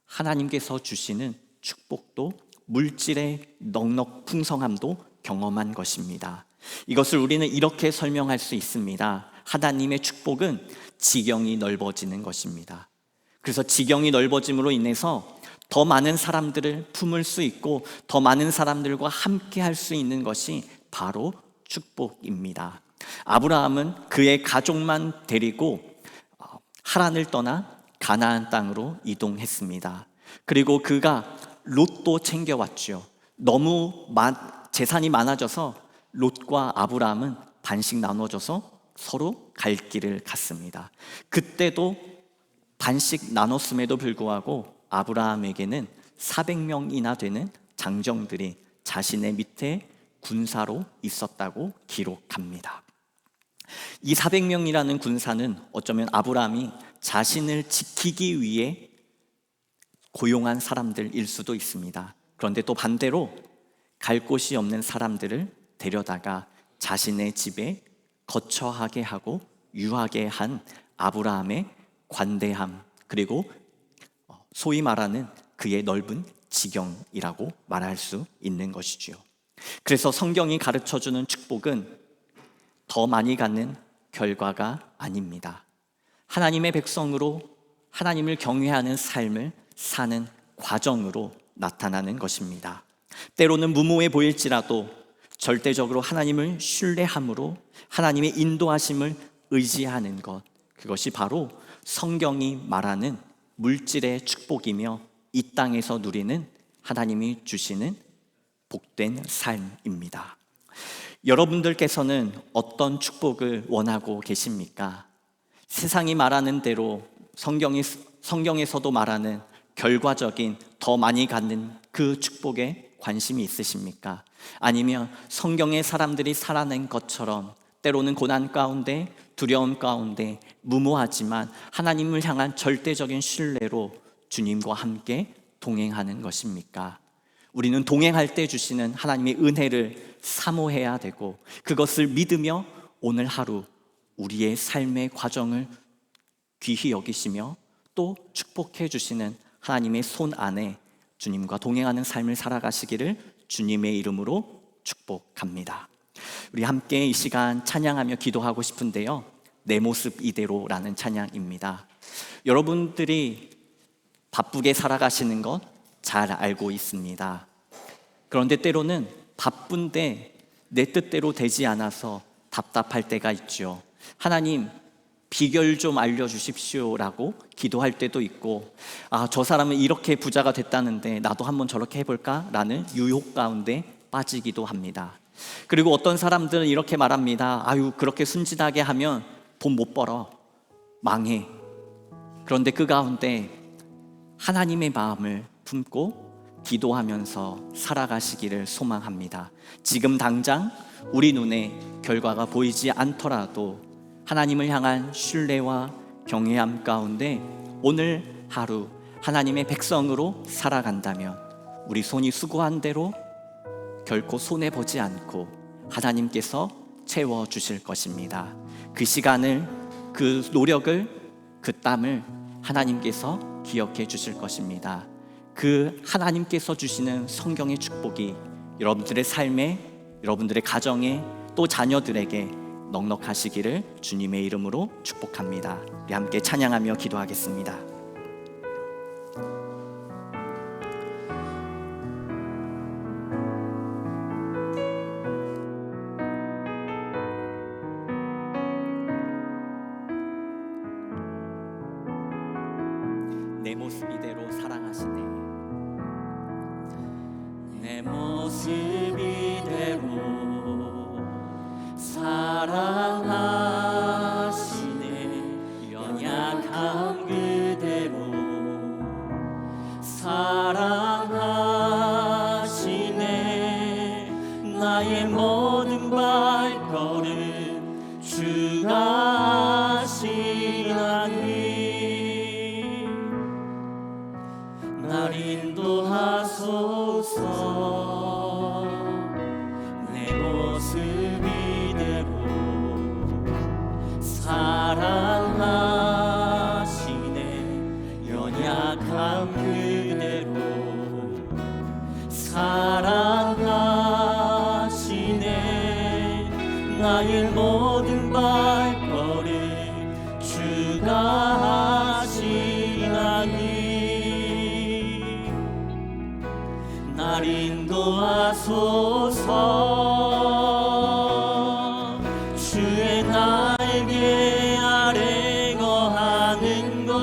하나님께서 주시는 축복도, 물질의 넉넉 풍성함도 경험한 것입니다. 이것을 우리는 이렇게 설명할 수 있습니다. 하나님의 축복은 지경이 넓어지는 것입니다. 그래서 지경이 넓어짐으로 인해서 더 많은 사람들을 품을 수 있고 더 많은 사람들과 함께 할 수 있는 것이 바로 축복입니다. 아브라함은 그의 가족만 데리고 하란을 떠나 가나안 땅으로 이동했습니다. 그리고 그가 롯도 챙겨왔죠. 너무 재산이 많아져서 롯과 아브라함은 반씩 나눠줘서 서로 갈 길을 갔습니다. 그때도 반씩 나눴음에도 불구하고 아브라함에게는 400명이나 되는 장정들이 자신의 밑에 군사로 있었다고 기록합니다. 이 400명이라는 군사는 어쩌면 아브라함이 자신을 지키기 위해 고용한 사람들일 수도 있습니다. 그런데 또 반대로 갈 곳이 없는 사람들을 데려다가 자신의 집에 거처하게 하고 유하게 한 아브라함의 관대함, 그리고 소위 말하는 그의 넓은 지경이라고 말할 수 있는 것이지요. 그래서 성경이 가르쳐주는 축복은 더 많이 갖는 결과가 아닙니다. 하나님의 백성으로 하나님을 경외하는 삶을 사는 과정으로 나타나는 것입니다. 때로는 무모해 보일지라도 절대적으로 하나님을 신뢰함으로 하나님의 인도하심을 의지하는 것, 그것이 바로 성경이 말하는 물질의 축복이며 이 땅에서 누리는 하나님이 주시는 복된 삶입니다. 여러분들께서는 어떤 축복을 원하고 계십니까? 세상이 말하는 대로 성경에서도 말하는 결과적인 더 많이 갖는 그 축복에 관심이 있으십니까? 아니면 성경의 사람들이 살아낸 것처럼 때로는 고난 가운데, 두려움 가운데 무모하지만 하나님을 향한 절대적인 신뢰로 주님과 함께 동행하는 것입니까? 우리는 동행할 때 주시는 하나님의 은혜를 사모해야 되고 그것을 믿으며 오늘 하루 우리의 삶의 과정을 귀히 여기시며 또 축복해 주시는 하나님의 손 안에 주님과 동행하는 삶을 살아가시기를 주님의 이름으로 축복합니다. 우리 함께 이 시간 찬양하며 기도하고 싶은데요, 내 모습 이대로라는 찬양입니다. 여러분들이 바쁘게 살아가시는 것 잘 알고 있습니다. 그런데 때로는 바쁜데 내 뜻대로 되지 않아서 답답할 때가 있죠. 하나님, 비결 좀 알려주십시오라고 기도할 때도 있고, 저 사람은 이렇게 부자가 됐다는데 나도 한번 저렇게 해볼까? 라는 유혹 가운데 빠지기도 합니다. 그리고 어떤 사람들은 이렇게 말합니다. 아유, 그렇게 순진하게 하면 돈 못 벌어, 망해. 그런데 그 가운데 하나님의 마음을 품고 기도하면서 살아가시기를 소망합니다. 지금 당장 우리 눈에 결과가 보이지 않더라도 하나님을 향한 신뢰와 경외함 가운데 오늘 하루 하나님의 백성으로 살아간다면 우리 손이 수고한 대로 결코 손해보지 않고 하나님께서 채워주실 것입니다. 그 시간을, 그 노력을, 그 땀을 하나님께서 기억해 주실 것입니다. 그 하나님께서 주시는 성경의 축복이 여러분들의 삶에, 여러분들의 가정에, 또 자녀들에게 넉넉하시기를 주님의 이름으로 축복합니다. 우리 함께 찬양하며 기도하겠습니다. 내 모습 이대로 사랑하시네. 내 모습 이대로 사랑하시네. 연약한 그대로 사랑하시네. 나의 모든 발걸음 주가 하시나니 날 인도하소서. 내 모습 이대로 사랑하시네. 연약한 그대로 사랑하시네. 나의 모든 발걸음 주가 하시나니 날 인도하소서. 주의 날개 아래 거하는 것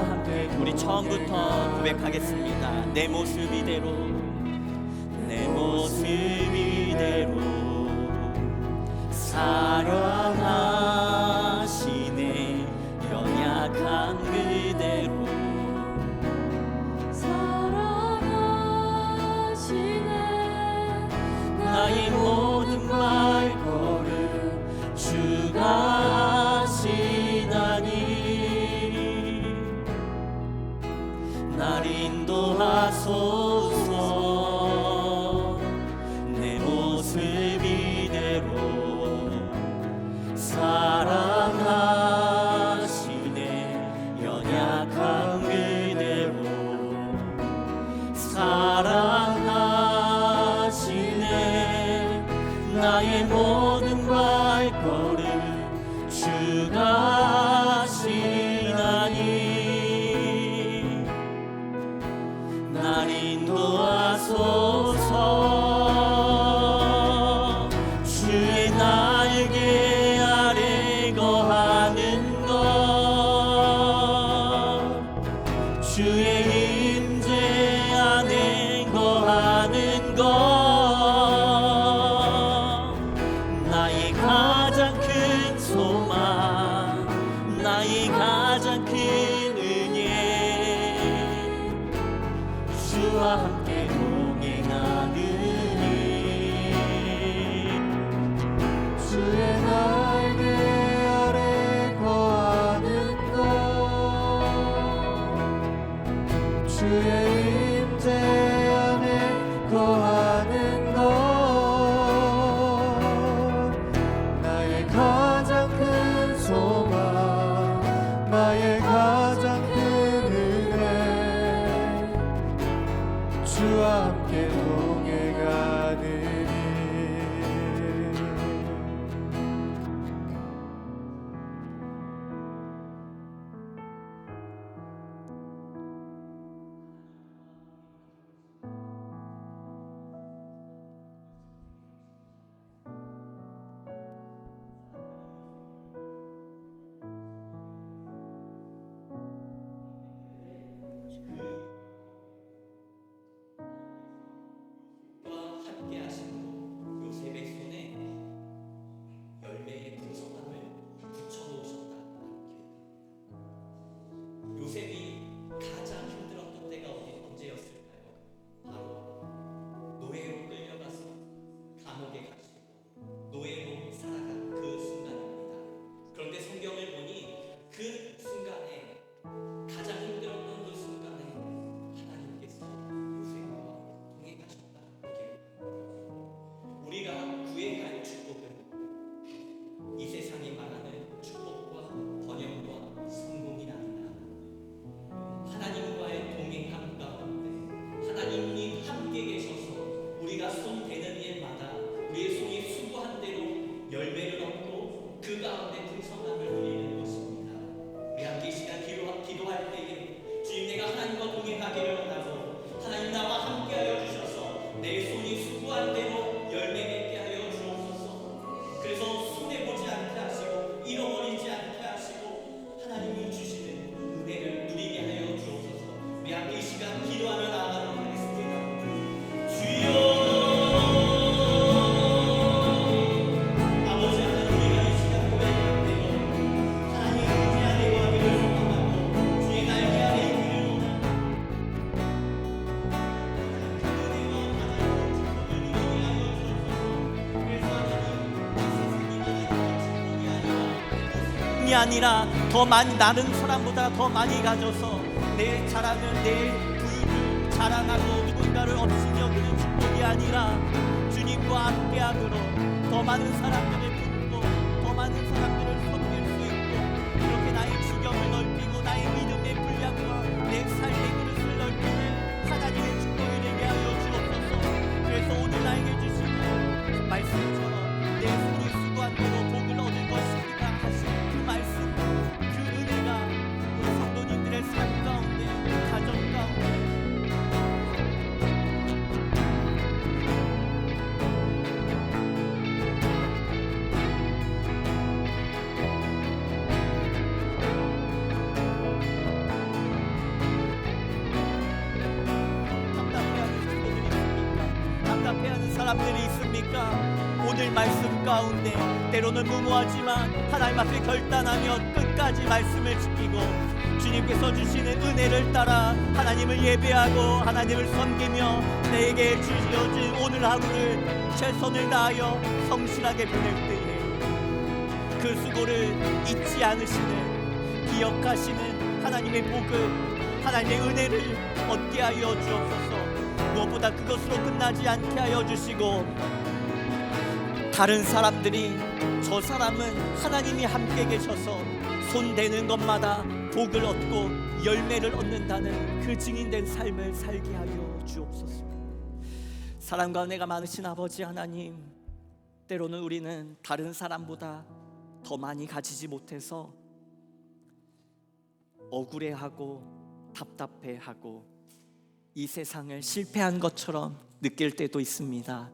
함께 우리 처음부터 고백하겠습니다. 내 모습 이대로 내 모습 이대로 사랑하시네 연약한 그대로 사랑하시네 나의 모든 발걸음 주가 하시나니 날 인도하소서 내 모습 이대로 사랑하시네 연약한 그대로 사랑하시네 나의 모든 발걸음 주가 하시나니 날 인도하소서 주의 날개 아래 거하는 것 주의 임재 안에 거하는 것 나의 가장 큰 소망 나의 가장 큰 은혜 주와 함께 동행하느니 주의 날개 아래 거하는 것 주의 임재 안에 거하는 것 나의 가장 큰 소망 나의 가장 큰 은혜 주와 함께 동행하느니 함께 하시고 요셉의 손에 열매의 풍성함을 붙여놓으셨다. 요셉이 가장 힘들었던 때가 언제였을까요? 바로 노예로 끌려가서 감옥에 갇히고 노예로 살아간 그 순간입니다. 그런데 성경을 보니 그 순간에 가장 힘들었던 그 순간에 하나님께서 요셉과 동행하셨다. 우리가 구해야 할 축복은 이 세상이 말하는 축복과 번영과 성공이 아니라 하나님과의 동행함 가운데 하나님이 함께 계셔서 우리가 손 대는 일마다 우리의 손이 수고한 대로 열매를 얻고 그 가운데 풍성함을 누리는 것입니다. 우리 함께 이 시간 기도할 때에 주님 내가 하나님과 동행하기를 원하고 하나님 나와 함께하여 주셔서 내 손이 수고한 대로 열매 맺게 하여 주옵소서. 그래서 손해보지 않게 하시고 잃어버리지 않게 하시고 하나님이 주시는 은혜를 누리게 하여 주옵소서. 우리 함께 이 시간 기도하며 나아가도록 하겠습니다. 주여 아버지 하나님 우리가 이 시간 고백할 때로 하나님 은혜 안에 거하기를 소망하고 주의 날개 아래 있기를 원합니다. 이 아니라 더 많이 다른 사람보다 더 많이 가져서 내 자랑을 내 부유를 자랑하고 누군가를 없인 여기는 축복이 아니라 주님과 함께함으로 더 많은 사람들을 품고 더 많은 사람들을 섬길 수 있고 이렇게 나의 주경을 넓히고 나의 믿음의 분량과 내 삶의 그릇을 넓히는 하나님의 축복이 되게 하여 주옵소서. 그래서 오늘 나에게 주시는 말씀처럼 내 손이 수고한 대로 복을 얻을 것입니다 하신 그 말씀 그 은혜가 우리 성도님들의 삶 가운데 가정 가운데 하나님 말씀 가운데 때로는 무모하지만 하나님 앞에 결단하며 끝까지 말씀을 지키고 주님께서 주시는 은혜를 따라 하나님을 예배하고 하나님을 섬기며 내게 주셔진 오늘 하루를 최선을 다하여 성실하게 보낼 때에 그 수고를 잊지 않으시는 기억하시는 하나님의 복음, 하나님의 은혜를 얻게 하여 주옵소서. 무엇보다 그것으로 끝나지 않게 하여 주시고 다른 사람들이 저 사람은 하나님이 함께 계셔서 손대는 것마다 복을 얻고 열매를 얻는다는 그 증인된 삶을 살게 하여 주옵소서. 사랑과 은혜가 많으신 아버지 하나님, 때로는 우리는 다른 사람보다 더 많이 가지지 못해서 억울해하고 답답해하고 이 세상을 실패한 것처럼 느낄 때도 있습니다.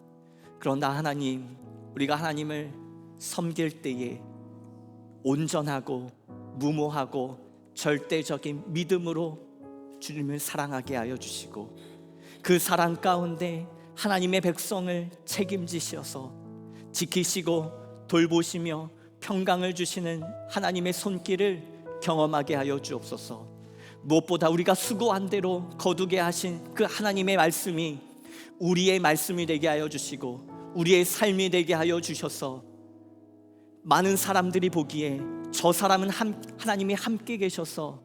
그러나 하나님, 우리가 하나님을 섬길 때에 온전하고 무모하고 절대적인 믿음으로 주님을 사랑하게 하여 주시고 그 사랑 가운데 하나님의 백성을 책임지셔서 지키시고 돌보시며 평강을 주시는 하나님의 손길을 경험하게 하여 주옵소서. 무엇보다 우리가 수고한 대로 거두게 하신 그 하나님의 말씀이 우리의 말씀이 되게 하여 주시고 우리의 삶이 되게 하여 주셔서 많은 사람들이 보기에 저 사람은 하나님이 함께 계셔서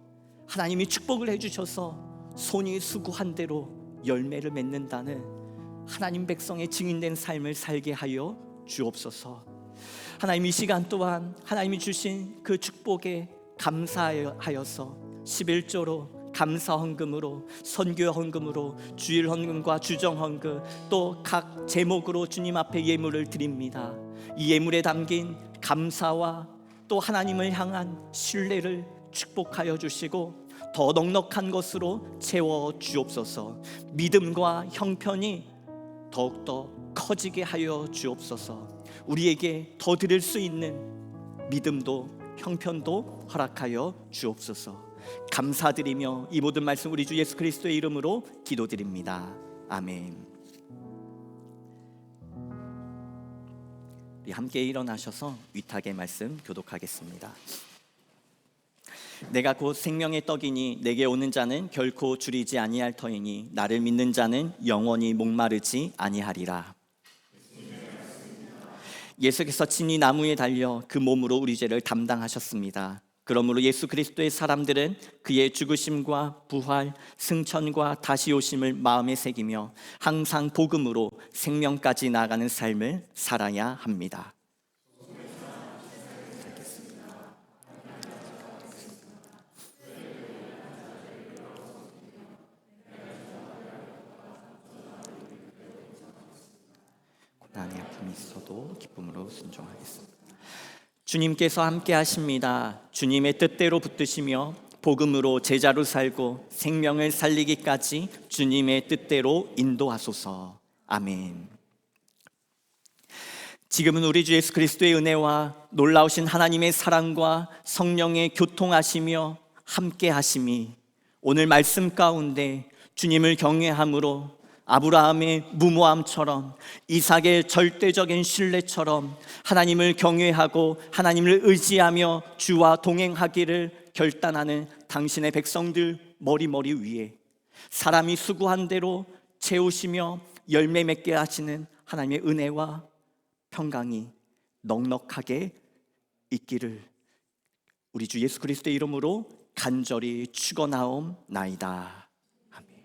하나님이 축복을 해주셔서 손이 수고한 대로 열매를 맺는다는 하나님 백성의 증인된 삶을 살게 하여 주옵소서. 하나님, 이 시간 또한 하나님이 주신 그 축복에 감사하여서 11조로 감사 헌금으로 선교 헌금으로 주일 헌금과 주정 헌금 또 각 제목으로 주님 앞에 예물을 드립니다. 이 예물에 담긴 감사와 또 하나님을 향한 신뢰를 축복하여 주시고 더 넉넉한 것으로 채워 주옵소서. 믿음과 형편이 더욱더 커지게 하여 주옵소서. 우리에게 더 드릴 수 있는 믿음도 형편도 허락하여 주옵소서. 감사드리며 이 모든 말씀 우리 주 예수 그리스도의 이름으로 기도드립니다. 아멘. 우리 함께 일어나셔서 위탁의 말씀 교독하겠습니다. 내가 곧 생명의 떡이니 내게 오는 자는 결코 줄이지 아니할 터이니 나를 믿는 자는 영원히 목마르지 아니하리라. 예수께서 친히 나무에 달려 그 몸으로 우리 죄를 담당하셨습니다. 그러므로 예수 그리스도의 사람들은 그의 죽으심과 부활, 승천과 다시 오심을 마음에 새기며 항상 복음으로 생명까지 나아가는 삶을 살아야 합니다. 고난의 아픔이 있어도 기쁨으로 순종하겠습니다. 주님께서 함께 하십니다. 주님의 뜻대로 붙드시며 복음으로 제자로 살고 생명을 살리기까지 주님의 뜻대로 인도하소서. 아멘. 지금은 우리 주 예수 그리스도의 은혜와 놀라우신 하나님의 사랑과 성령의 교통하시며 함께 하심이 오늘 말씀 가운데 주님을 경외함으로 아브라함의 무모함처럼 이삭의 절대적인 신뢰처럼 하나님을 경외하고 하나님을 의지하며 주와 동행하기를 결단하는 당신의 백성들 머리 위에 사람이 수고한 대로 채우시며 열매 맺게 하시는 하나님의 은혜와 평강이 넉넉하게 있기를 우리 주 예수 그리스도의 이름으로 간절히 축원하옵나이다. 아멘.